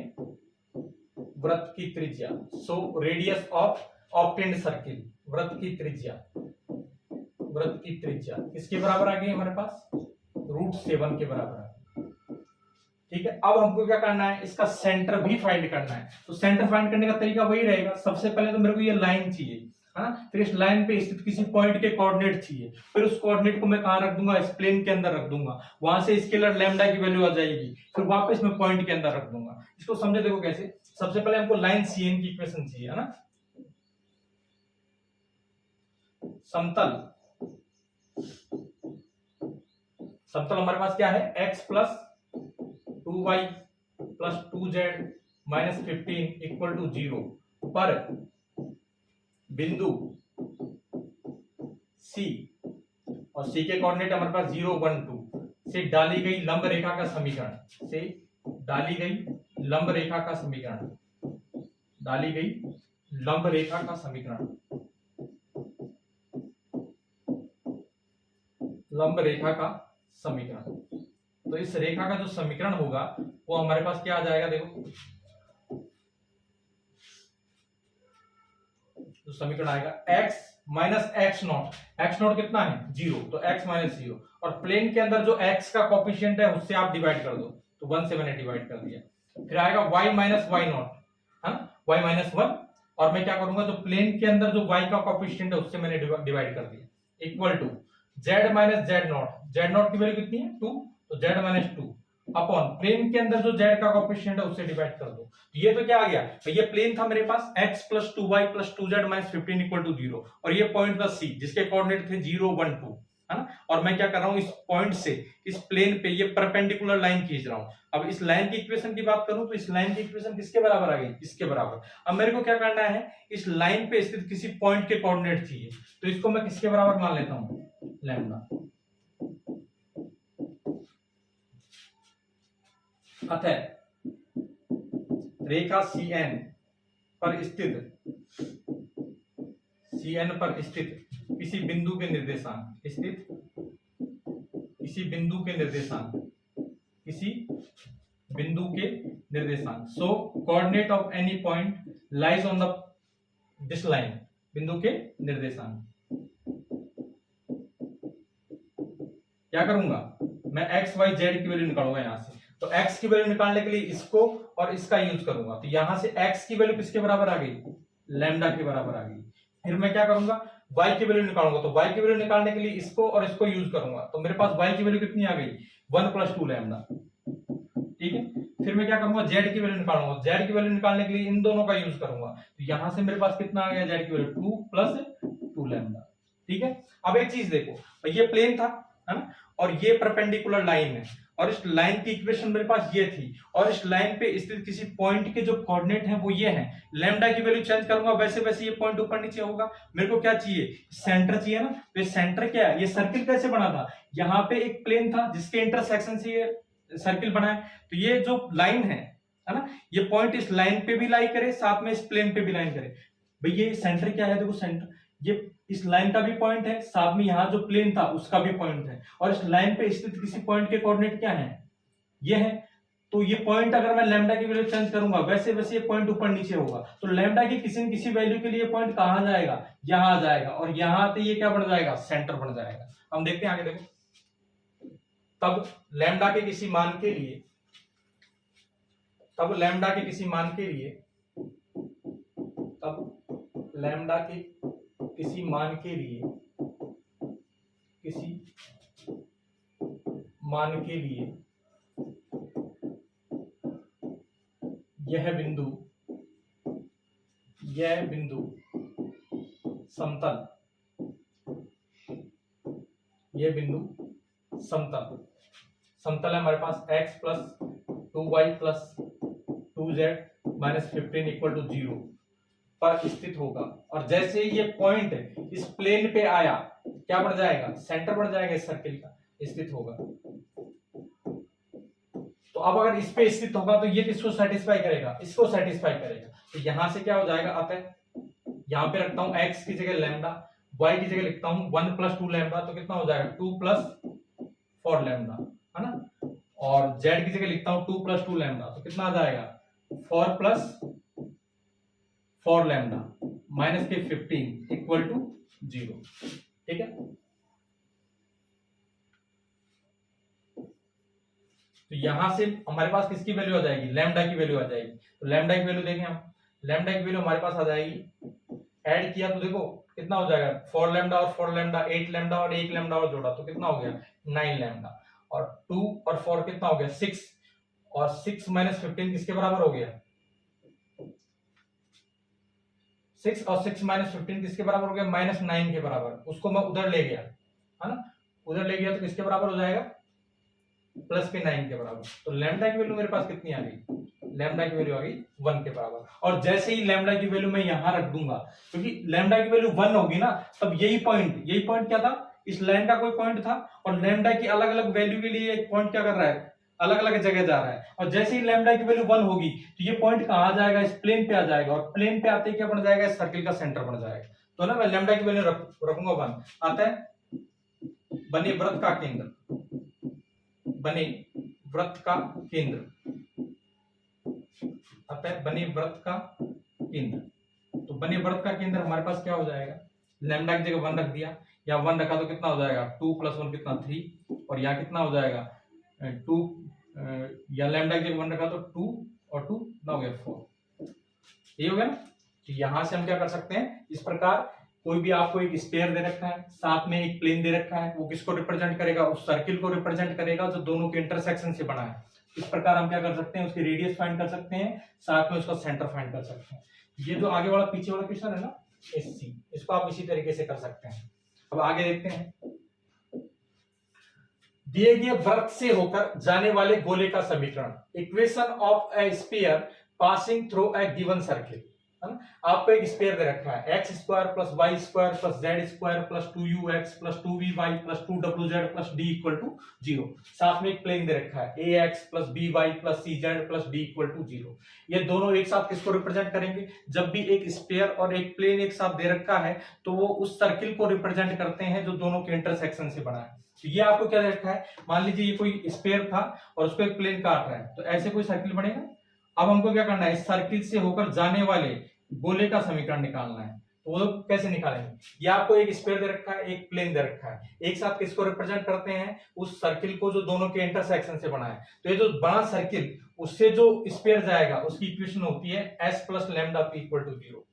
वृत्त की त्रिज्या, so radius of obtained circle, वृत्त की त्रिज्या, वृत्त की त्रिज्या किसके बराबर आ गई हमारे पास √7 के बराबर आ गई। ठीक है, अब हमको क्या करना है, इसका सेंटर भी फाइंड करना है। तो सेंटर फाइंड करने का तरीका वही रहेगा, सबसे पहले तो मेरे को ये लाइन चाहिए, है ना, फिर इस लाइन पे स्थित किसी पॉइंट के कोऑर्डिनेट चाहिए, फिर उस कोऑर्डिनेट को मैं कहां रख दूंगा, इस प्लेन के अंदर रख दूंगा, वहां से स्केलर लैम्डा की वैल्यू आ जाएगी, फिर वापस मैं पॉइंट के अंदर रख दूंगा। इसको समझे देखो कैसे, सबसे पहले हमको लाइन सीएन की इक्वेशन चाहिए, है ना। समतल, समतल हमारे पास क्या है, x + 2y + 2z - 15 = 0 पर बिंदु C, और C के कोऑर्डिनेट हमारे पास 0 1 2 से डाली गई लंब रेखा का समीकरण, से डाली गई लंब रेखा का समीकरण, डाली गई लंब रेखा का समीकरण लंब रेखा का समीकरण। तो इस रेखा का जो समीकरण होगा वो हमारे पास क्या आ जाएगा, देखो जो समीकरण आएगा x माइनस एक्स नॉट कितना है 0, तो x माइनस 0, और प्लेन के अंदर जो x का कोफिशिएंट है उससे आप डिवाइड कर दो, तो 1 से मैंने डिवाइड कर दिया। फिर आएगा y माइनस वाई नॉट, है ना, y माइनस 1, और मैं क्या करूंगा जो प्लेन के अंदर जो y का कोफिशिएंट है उससे मैंने डिवाइड कर दिया, equal to z minus z naught की वैल्यू कितनी है 2, तो z माइनस 2 अपॉन प्लेन के अंदर जो z का कोफिशिएंट है उससे डिवाइड कर दो। तो ये तो क्या आ गया, तो ये प्लेन था मेरे पास x plus 2y plus 2z minus 15 equal to 0, और ये पॉइंट था C जिसके कोऑर्डिनेट थे 0 1 2, है ना। और मैं क्या कर रहा हूं, इस पॉइंट से इस प्लेन पे ये परपेंडिकुलर लाइन खींच रहा हूं। अब इस लाइन की इक्वेशन की बात करूं तो इस लाइन की इक्वेशन किसके बराबर आ गई, इसके बराबर। अब मेरे को क्या करना है, इस लाइन पे स्थित किसी पॉइंट के कोऑर्डिनेट चाहिए, तो इसको मैं किसके बराबर मान लेता हूं, लैम्डा। अतः रेखा CN पर स्थित किसी बिंदु के निर्देशांक so coordinate of any point lies on the this line, बिंदु के निर्देशांक। क्या करूंगा मैं x y z की वैल्यू निकालूंगा यहां से, तो x की वैल्यू निकालने के लिए इसको और इसका यूज करूंगा, तो यहां से x की वैल्यू किसके बराबर आ गई, लैम्डा के बराबर आ गई। फिर मैं क्या करूंगा y की वैल्यू निकालूंगा, तो y की वैल्यू निकालने के लिए इसको और इसको यूज करूंगा, तो मेरे पास y की वैल्यू कितनी आ गई 1 प्लस 2 लैम्डा, ठीक है। फिर मैं क्या करूंगा z की वैल्यू निकालूंगा, z की वैल्यू निकालने के लिए इन दोनों का यूज करूंगा, तो यहां से मेरे पास कितना आ गया z की वैल्यू 2 प्लस 2 लैम्डा, ठीक है। अब एक चीज देखो, ये प्लेन था, है ना, और ये परपेंडिकुलर लाइन है, और इस लाइन की इक्वेशन मेरे पास ये थी, और इस लाइन पे स्थित किसी पॉइंट के जो कोऑर्डिनेट हैं वो ये हैं। लैम्डा की वैल्यू चेंज करूंगा वैसे वैसे ये पॉइंट ऊपर नीचे होगा। मेरे को क्या चाहिए, सेंटर चाहिए ना, तो ये सेंटर क्या है, ये सर्किल कैसे बना था, यहाँ पे एक प्लेन था जिसके इंटरसेक्शन से ये सर्किल बना है, तो ये जो लाइन है ना, ये पॉइंट इस लाइन पे भी लाई करे, साथ में इस प्लेन पे भी लाइन करे। भाई ये सेंटर क्या है, देखो सेंटर ये इस लाइन का भी पॉइंट है, साथ में यहाँ जो प्लेन था उसका भी पॉइंट है, और इस लाइन पे स्थित किसी पॉइंट के कोऑर्डिनेट क्या है, ये है। तो ये पॉइंट अगर मैं लैम्डा की वैल्यू चेंज करूंगा वैसे वैसे ये पॉइंट ऊपर नीचे होगा, तो लैम्डा की किसी न किसी वैल्यू के लिए पॉइंट कहां जाएगा, यहां आ जाएगा, और यहां आते ये क्या बन जाएगा, सेंटर बन जाएगा। हम देखते हैं आगे, देखो तब लैम्डा के किसी मान के लिए तब लैम्डा के किसी मान के लिए यह बिंदु समतल है हमारे पास x plus 2y plus 2z minus 15 equal to 0 पर स्थित होगा, और जैसे ये पॉइंट इस प्लेन पे आया क्या बढ़ जाएगा, सेंटर बढ़ जाएगा इस सर्किल का, स्थित होगा। तो अब अगर इस पे स्थित होगा तो ये किसको सेटिस्फाई करेगा, इसको सेटिस्फाई करेगा। तो यहां से क्या हो जाएगा, अतः यहां पे रखता हूं x की जगह लैम्डा, y की जगह लिखता हूं 1 प्लस 2 लैम्डा, तो कितना हो जाएगा 2 प्लस 4 लैम्डा, है ना, और z की जगह लिखता हूं 2 प्लस 2 लैम्डा, तो कितना आ जाएगा 4 प्लस 4 लैम्डा माइनस के 15 इक्वल टू 0, ठीक है। तो यहां से हमारे पास किसकी वैल्यू आ जाएगी, लैम्डा की वैल्यू आ जाएगी। तो लैम्डा की वैल्यू देखें हम, लैम्डा की वैल्यू हमारे पास आ जाएगी, ऐड किया तो देखो कितना हो जाएगा 4 लैम्डा और 4 लैम्डा 8 लैम्डा और 1 लैम्डा और जोड़ा तो कितना हो गया 9 लैम्डा, और 2 और 4 कितना हो गया 6, और 6 माइनस 15 किसके बराबर हो गया, 6 और 6 माइनस 15 किसके बराबर हो गया, माइनस 9 के बराबर। उसको मैं उधर ले गया, है ना, उधर ले गया तो किसके बराबर हो जाएगा, प्लस के 9 के बराबर। तो लैम्डा की वैल्यू मेरे पास कितनी आ गई, लैम्डा की वैल्यू आ गई 1 के बराबर। और जैसे ही लैम्डा की वैल्यू मैं यहां रख दूंगा, क्योंकि लैम्डा की वैल्यू 1 होगी ना, तब यही पॉइंट क्या था, इस लाइन का कोई पॉइंट था, और लैम्डा की अलग अलग वैल्यू के लिए एक पॉइंट क्या कर रहा है, अलग अलग जगह जा रहा है। और जैसे ही लैम्डा की वैल्यू 1 होगी तो ये पॉइंट कहां जाएगा, इस प्लेन पे आ जाएगा, और प्लेन पे आते ही क्या बन जाएगा, इस सर्किल का सेंटर बन जाएगा। तो ना मैं लैम्डा की वैल्यू रखूंगा 1, आता है बने वृत्त का केंद्र, बने वृत्त का केंद्र, अतः बने वृत्त का केंद्र। तो बने वृत्त का केंद्र हमारे पास क्या हो जाएगा, लैम्डा की जगह 1 रख दिया, या 1 रखा तो कितना हो जाएगा 2 + 1 कितना 3, और यहाँ कितना हो जाएगा 2, या लैम्डा की जगह 1 रखा तो 2 और 2 कितना हो गया 4। ये हो गया ना। तो यहां से हम क्या कर सकते हैं, इस प्रकार कोई भी आपको एक स्फीयर दे रखा है, साथ में एक प्लेन दे रखा है, वो किसको रिप्रेजेंट करेगा, उस सर्किल को रिप्रेजेंट करेगा जो दोनों के इंटरसेक्शन से बना है। इस प्रकार हम क्या कर सकते हैं, उसकी रेडियस फाइंड कर सकते हैं, साथ में उसका सेंटर फाइंड कर सकते हैं। ये जो आगे वाला पीछे वाला क्वेश्चन है ना SC, इसको आप इसी तरीके से कर सकते हैं। अब आगे देखते हैं, दिए गए वृत्त से होकर जाने वाले गोले का समीकरण, equation of a sphere passing through a given circle, है ना। आपको एक स्फीयर दे रखा है x² + y² + z² + 2ux + 2vy + 2wz + d = 0। साथ में एक प्लेन दे रखा है ax + by + cz + d = 0। ये दोनों एक साथ किसको रिप्रेजेंट करेंगे, जब भी एक स्फीयर और एक प्लेन एक साथ दे रखा है तो वो उस सर्किल को रिप्रेजेंट करते हैं जो दोनों के इंटरसेक्शन से बना है। तो ये आपको क्या दे रखा है, मान लीजिए ये कोई स्फीयर था और उसको एक प्लेन काट रहा है, तो ऐसे कोई सर्किल बनेगा। अब हमको क्या करना है, इस सर्किल से होकर जाने वाले गोले का समीकरण निकालना है। तो वो कैसे निकालेंगे, ये आपको एक स्फीयर दे रखा है, एक प्लेन दे रखा है, एक साथ किसको रिप्रेजेंट करते हैं, उस सर्किल को जो दोनों के इंटरसेक्शन से बना है। तो ये जो बड़ा सर्किल, उससे जो स्फीयर जाएगा उसकी इक्वेशन होती है s + λp = 0।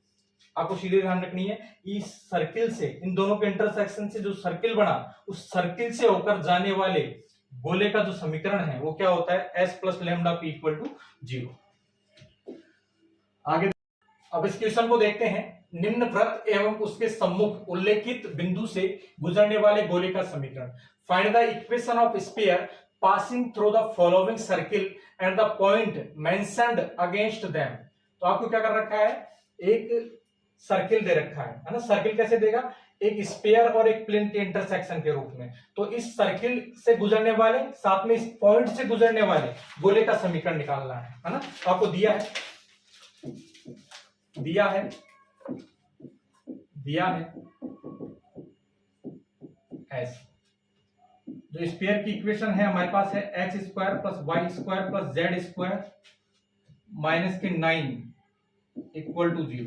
आपको सीधे ध्यान रखनी है, इस सर्किल से, इन दोनों के इंटरसेक्शन से जो सर्किल बना, उस सर्किल से होकर जाने वाले गोले का जो समीकरण है वो क्या होता है, s + λp = 0। आगे अब इस क्वेश्चन को देखते हैं, निम्न वृत्त एवं उसके सम्मुख उल्लेखित बिंदु से गुजरने वाले गोले का समीकरण, find the equation of sphere passing through the following circle and the point mentioned against them. तो आपको क्या कर रखा है, एक सर्किल दे रखा है ना। सर्किल कैसे देगा, एक स्फीयर और एक प्लेन के इंटरसेक्शन के रूप में। तो इस सर्किल से गुजरने वाले, साथ में इस पॉइंट से गुजरने वाले गोले का समीकरण निकालना है ना। तो आपको दिया है ऐसे, जो स्फीयर की इक्वेशन है हमारे पास है x² + y² + z² - 9 = 0।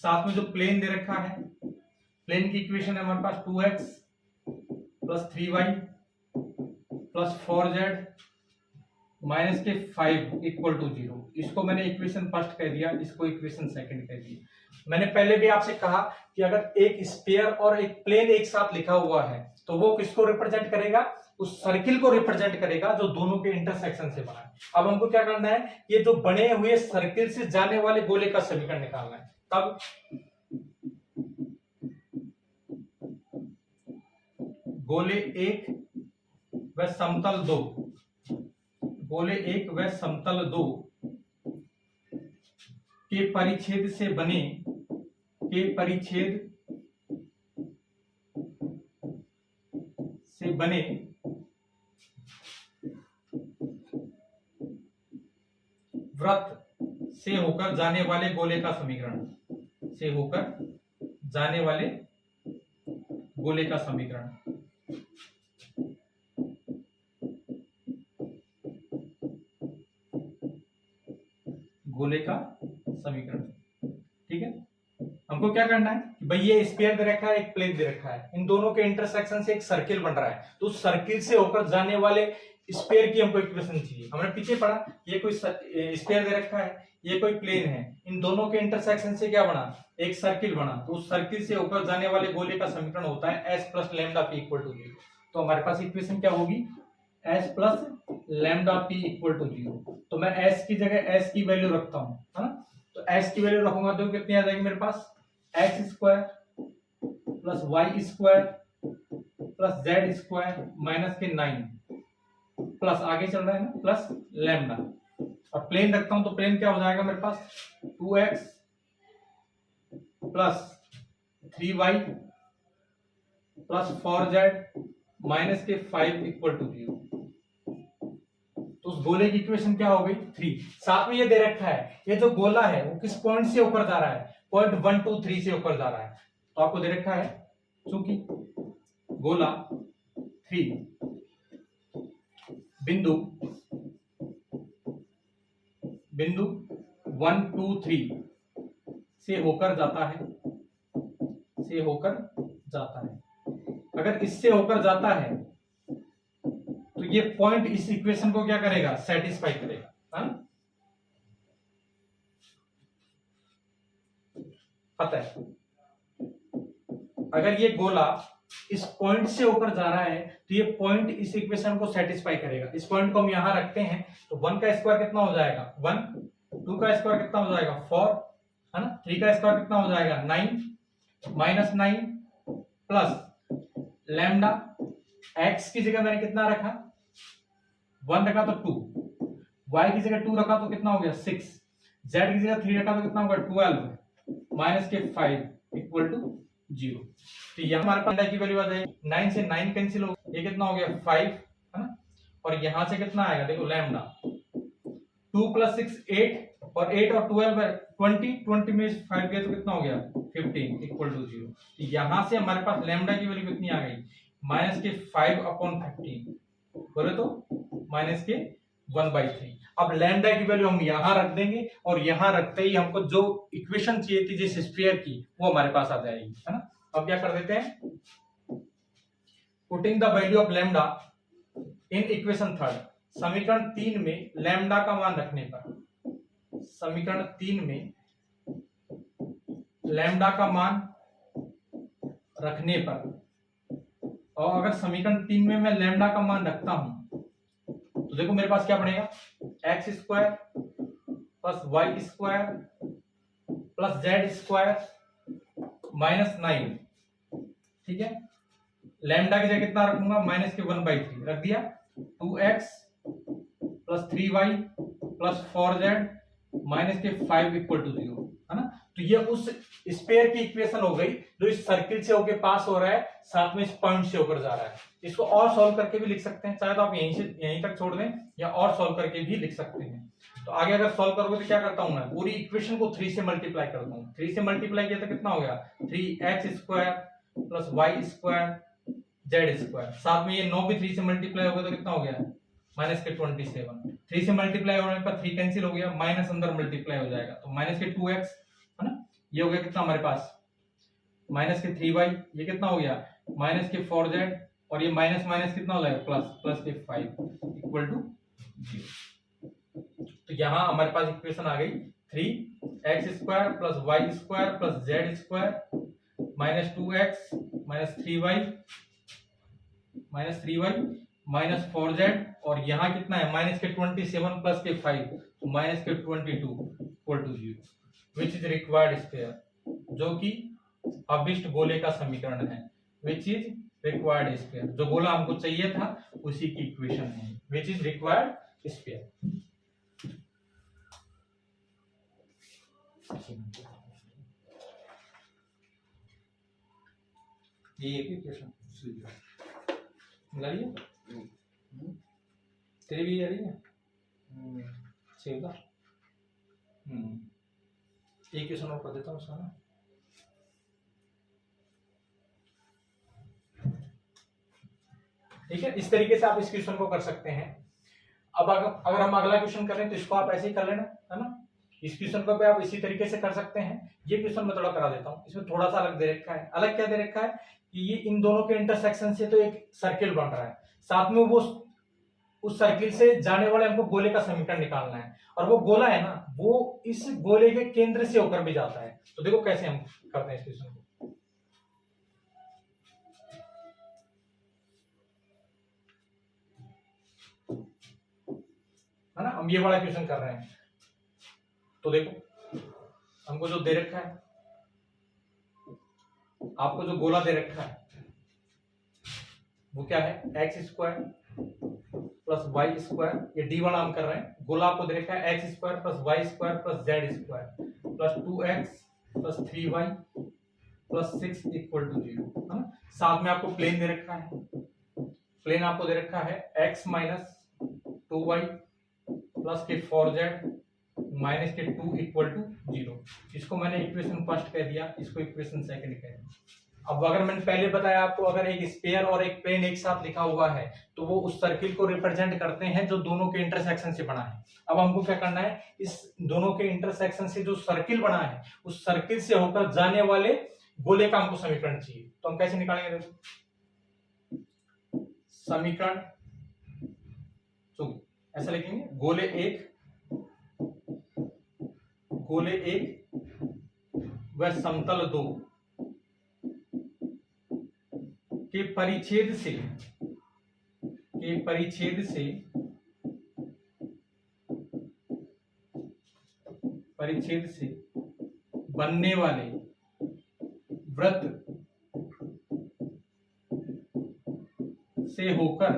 साथ में जो प्लेन दे रखा है, प्लेन की इक्वेशन है हमारे पास 2x + 3y + 4z - 5 = 0। इसको मैंने इक्वेशन फर्स्ट कह दिया, इसको इक्वेशन सेकंड कह दिया। मैंने पहले भी आपसे कहा कि अगर एक स्फीयर और एक प्लेन एक साथ लिखा हुआ है तो वो किसको रिप्रेजेंट करेगा, उस सर्किल को रिप्रेजेंट करेगा जो दोनों के इंटरसेक्शन से बना है। अब हमको क्या करना है, ये जो बने हुए सर्किल से जाने वाले गोले का समीकरण निकालना है। तब गोले 1 व समतल 2, गोले 1 व समतल 2 के परिच्छेद से बने, के परिच्छेद से बने वृत्त से होकर जाने वाले गोले का समीकरण, से होकर जाने वाले गोले का समीकरण, गोले का समीकरण। ठीक है, हमको क्या करना है कि भाई ये स्फीयर दे रखा है, एक प्लेन दे रखा है, इन दोनों के इंटरसेक्शन से एक सर्किल बन रहा है, तो उस सर्किल से होकर जाने वाले स्फीयर की हमको इक्वेशन चाहिए। हमने पीछे पढ़ा, ये कोई स्फीयर दे रखा है, ये कोई प्लेन है, इन दोनों के इंटरसेक्शन से क्या बना, एक सर्किल बना, तो उस सर्किल से होकर जाने वाले गोले का समीकरण होता है s + λp = 0। तो हमारे पास इक्वेशन क्या होगी, s + λp = 0। तो मैं s की जगह s की वैल्यू रखता हूं, है ना। तो s की वैल्यू रखूंगा तो कितनी आ जाएगी मेरे पास, x² + y² + z² - 9 प्लस आगे चल रहा है ना, प्लस लैम्डा। और प्लेन रखता हूं तो प्लेन क्या हो जाएगा मेरे पास, 2x + 3y + 4z - 5 = 0। तो उस गोले की इक्वेशन क्या हो गई, 3। साथ में ये दे रखा है, ये जो गोला है वो किस पॉइंट से होकर जा रहा है, पॉइंट 1 2 3 से होकर जा रहा है। तो आपको दे रखा है, चूंकि गोला 3 बिंदु 1 2 3 से होकर जाता है, अगर इससे होकर जाता है तो ये पॉइंट इस इक्वेशन को क्या करेगा, सेटिस्फाई करेगा, है ना? पता है, अगर ये गोला इस पॉइंट से होकर जा रहा है तो ये पॉइंट इस इक्वेशन को सेटिस्फाई करेगा। इस पॉइंट को हम यहां रखते हैं तो 1 का स्क्वायर कितना हो जाएगा 1, 2 का स्क्वायर कितना हो जाएगा 4, है ना, 3 का स्क्वायर कितना हो जाएगा 9, -9 प्लस लैम्डा x की जगह मैंने कितना रखा 1 रखा तो 2, y की जगह 2 रखा तो कितना हो गया 6, z की जगह 3 रखा तो कितना होगा 12 माइनस के 5 इक्वल टू 0। तो यहाँ हमारे पास की वैल्यू आ जाएगी, 9 से 9 कैंसिल हो, ये कितना हो गया 5, है ना, और यहां से कितना आएगा देखो लैम्डा 2 + 6 8 और 8 और 12 है 20 में 5 गया तो कितना हो गया 15 इक्वल टू 0। तो यहां से हमारे पास लैम्डा की वैल्यू कितनी आ गई माइनस के 5/15, बोले तो माइनस के 1/3। अब लैम्डा की वैल्यू हम यहां रख देंगे और यहां रखते ही हमको जो इक्वेशन चाहिए थी जिस स्फीयर की वो हमारे पास आ जाएगी, है ना। अब क्या कर देते हैं, putting the value of lambda in equation 3, समीकरण 3 में लैम्डा का मान रखने पर, समीकरण 3 में लैम्डा का मान रखने पर, और अगर समीकरण 3 में मैं लैम्डा का मान रखता हूं तो देखो मेरे पास क्या बनेगा x² plus y² plus z² -9, ठीक है। लैम्डा की जगह कितना रखूंगा माइनस के 1/3 रख दिया, 2x plus 3y plus 4z minus के 5 इक्वल टू 0, है ना। तो ये उस स्पेयर की इक्वेशन हो गई जो इस सर्किल से होकर पास हो रहा है, साथ में इस पॉइंट से होकर जा रहा है। इसको और सॉल्व करके भी लिख सकते हैं, चाहे तो आप यहीं तक छोड़ दें या और सॉल्व करके भी लिख सकते हैं। तो आगे अगर सॉल्व करोगे तो क्या करता हूं मैं, पूरी इक्वेशन को 3 से मल्टीप्लाई करता हूं। 3 से मल्टीप्लाई किया तो कितना हो गया 3x² प्लस y² z², साथ में ये 9 भी 3 से मल्टीप्लाई हो गया तो कितना हो गया माइनस के 27। 3 से मल्टीप्लाई होने पर 3 कैंसिल हो गया, माइनस अंदर मल्टीप्लाई हो जाएगा तो माइनस के 2x, है ना। ये हो गया कितना हमारे पास माइनस के 3y, ये कितना हो गया माइनस के 4z, और ये माइनस माइनस कितना हो जाएगा प्लस के 5 इक्वल टू 0। तो यहां हमारे पास इक्वेशन आ गई 3x² plus y² plus z² minus 2x minus 3y minus 4z, और यहां कितना है माइनस के 27 प्लस के 5 माइनस के 22 equal to 0, which is required sphere, जो कि अभिष्ट गोले का समीकरण है। विच इज रिक्वायर्ड स्फीयर, जो गोला हमको चाहिए था उसी की इक्वेशन है, विच इज रिक्वायर्ड स्फीयर। ये एक इक्वेशन मिला रही है, तेरी भी आ रही है सेव का, एक क्वेश्चन और कर देता हूँ उसका ना। ठीक है, इस तरीके से आप इस क्वेश्चन को कर सकते हैं। अब अगर हम अगला क्वेश्चन करें तो इसको आप ऐसे ही कर लेना, है ना। इस क्वेश्चन को भी आप इसी तरीके से कर सकते हैं। ये क्वेश्चन मैं थोड़ा करा देता हूँ, इसमें थोड़ा सा अलग दे रखा है। अलग क्या दे रखा है कि ये इन दोनों के इंटरसेक्शन से तो एक सर्किल बन रहा है, साथ में वो उस सर्किल से जाने वाले हमको गोले का समीकरण निकालना है, और वो गोला है ना वो इस गोले के केंद्र से होकर भी जाता है। तो देखो कैसे हम करते हैं इस क्वेश्चन को, है ना। हम ये वाला क्वेश्चन कर रहे हैं तो देखो हमको जो दे रखा है, आपको जो गोला दे रखा है वो क्या है x² प्लस y², ये d वाला हम कर रहे हैं। गोला आपको दे रखा है x² plus y² plus z² plus 2x plus 3y plus 6 equal to 0, है ना। साथ में आपको प्लेन दे रखा है, प्लेन आपको दे रखा है x माइनस 2y प्लस के 4z माइनस के 2 इक्वल टू 0। इसको मैंने इक्वेशन फर्स्ट कह दिया, इसको इक्वेशन सेकंड कह दिया। अब अगर मैंने पहले बताया आपको, अगर एक स्फीयर और एक प्लेन एक साथ लिखा हुआ है तो वो उस सर्किल को रिप्रेजेंट करते हैं जो दोनों के इंटरसेक्शन से बना है। अब हमको क्या करना है, इस दोनों के इंटरसेक्शन से जो सर्किल बना है उस सर्किल से होकर जाने वाले गोले का हमको समीकरण चाहिए। तो हम कैसे निकालेंगे, देखो समीकरण तो ऐसा लिखेंगे, गोले एक व समतल दो के परिच्छेद से बनने वाले वृत्त से होकर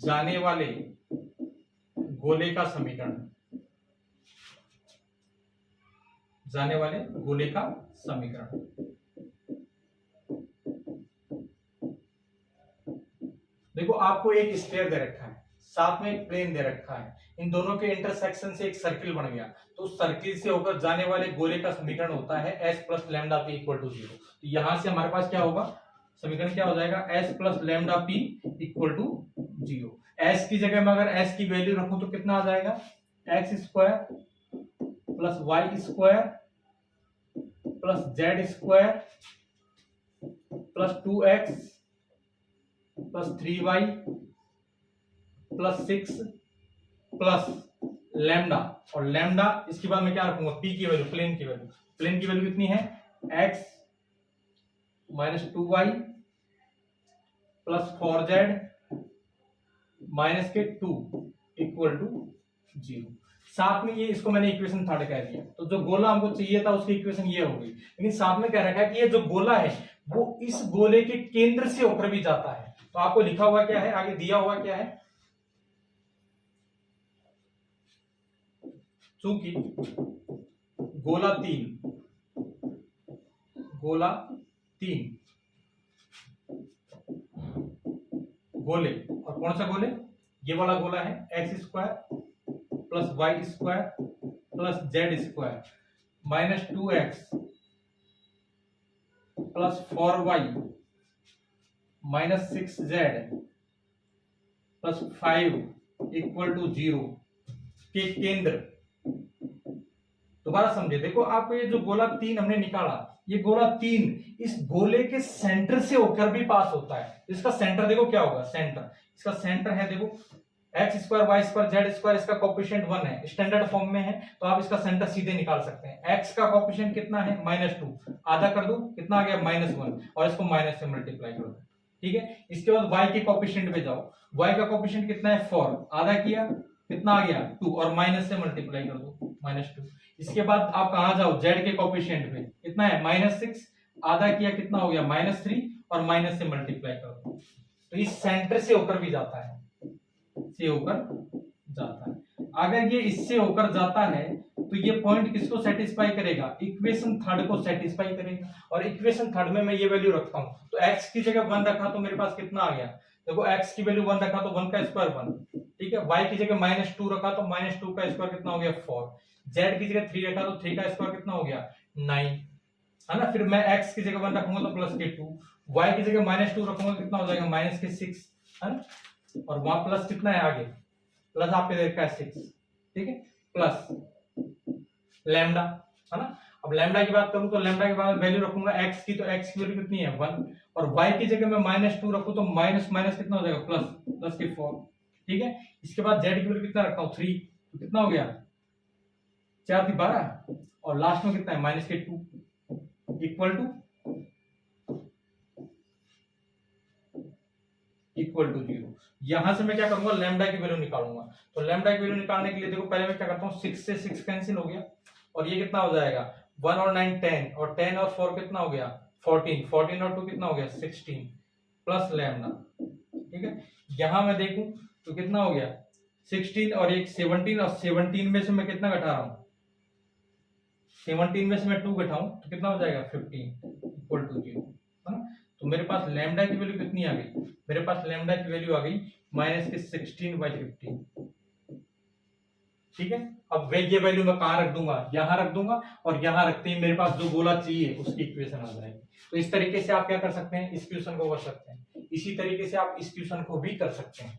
जाने वाले गोले का समीकरण, देखो आपको एक स्फीयर दे रखा है, साथ में एक प्लेन दे रखा है, इन दोनों के इंटरसेक्शन से एक सर्किल बन गया, तो उस सर्किल से होकर जाने वाले गोले का समीकरण होता है s plus lambda P equal to 0। तो यहां से हमारे पास क्या होगा, समीकरण क्या हो जाएगा, s plus lambda P equal to 0। s की जगह में अगर s की वैल्यू रखूं तो कितना आ जाएगा, x square plus y square plus z square plus 2x plus 3y plus 6 plus lambda, और लैम्डा इसके बाद मैं क्या रखूंगा, p की वैल्यू, प्लेन की वैल्यू कितनी है, x minus 2y plus 4z minus के 2 इक्वल टू 0। साथ में ये, इसको मैंने इक्वेशन थर्ड कह दिया, तो जो गोला हमको चाहिए था उसकी इक्वेशन ये हो गई, लेकिन साथ में कह रखा है कि ये जो गोला है वो इस गोले के केंद्र से होकर भी जाता है। तो आपको लिखा हुआ क्या है, आगे दिया हुआ क्या है, चूंकि गोला तीन गोले, और कौन सा गोले, ये वाला गोला है x square plus y square plus z square minus 2x plus 4y minus 6z plus 5 equal to 0 के केंद्र। दोबारा समझे, देखो आपको ये जो गोला 3 हमने निकाला, ये गोला 3 इस गोले के सेंटर से होकर भी पास होता है। इसका सेंटर देखो क्या होगा, इसका सेंटर है, देखो x square y square z square, इसका कोएफिशिएंट 1 है, स्टैंडर्ड फॉर्म में है, तो आप इसका सेंटर सीधे निकाल सकते हैं। एक्स का कोएफिशिएंट कितना है, -2, आधा कर दो, कितना आ गया, -1, और इसको माइनस से मल्टीप्लाई कर दो, ठीक है। इसके बाद y के कोएफिशिएंट पे जाओ, y का कोएफिशिएंट कितना है 4, आधा किया, कितना आ गया 2, और माइनस से मल्टीप्लाई कर दो, -2। इसके बाद आप कहां जाओ, z के कोएफिशिएंट पे, कितना है -6, आधा किया, कितना हो गया -3, और माइनस से मल्टीप्लाई कर दो। तो इस सेंटर से होकर भी जाता है, अगर ये इससे होकर जाता है तो ये पॉइंट किसको सेटिस्फाई करेगा, इक्वेशन थर्ड को सेटिस्फाई करेगा। और इक्वेशन थर्ड में मैं ये वैल्यू रखता हूं, तो x की जगह 1 रखा तो मेरे पास कितना आ गया, देखो x की वैल्यू 1 रखा तो 1 का स्क्वायर 1, ठीक है। y की जगह -2 रखा तो -2 का स्क्वायर कितना हो गया 4, z की जगह 3 रखा तो 3 का स्क्वायर कितना हो गया 9, है ना। फिर मैं x की जगह 1 रखूंगा तो +2, y की जगह -2 रखूंगा कितना हो जाएगा -6, है ना। और वहां प्लस कितना है आगे, प्लस आपके देखा है 6, ठीक है, प्लस लैम्डा, है ना। अब लैम्डा की बात करूं तो लैम्डा के बाद वैल्यू रखूंगा x की, तो x की वैल्यू कितनी है 1, और y की जगह मैं -2 रखूं तो माइनस माइनस कितना हो जाएगा प्लस के 4, ठीक है। इसके बाद z की वैल्यू कितना रखता हूं 3, तो कितना हो गया 4 × 12, और लास्ट में कितना है -2 इक्वल टू 0। यहां से मैं क्या करूंगा, लैम्डा की वैल्यू निकालूंगा। तो लैम्डा की वैल्यू निकालने के लिए देखो पहले मैं क्या करता हूं, 6 से 6 कैंसिल हो गया, और ये कितना हो जाएगा 1 और 9 10, और 10 और 4 कितना हो गया 14, 14 और 2 कितना हो गया 16 प्लस लैम्डा, ठीक है। यहां मैं देखूं तो कितना हो गया 16 और एक 17, और 17 में से मैं कितना घटा रहा हूं, 17 में से मैं 2 घटाऊं तो कितना हो जाएगा 15 इक्वल टू 0, है ना। तो मेरे पास लैम्डा की वैल्यू कितनी आ गई, मेरे पास लैम्डा की वैल्यू आ गई -16/15, ठीक है। अब वे ये वैल्यू मैं कहाँ रख दूंगा, यहाँ रख दूंगा, और यहाँ रखते ही मेरे पास जो गोला चाहिए उसकी इक्वेशन आ जाएगी। तो इस तरीके से आप क्या कर सकते हैं, इस क्वेश्चन को कर सकते हैं। इसी तरीके से आप इस क्वेश्चन को भी कर सकते हैं।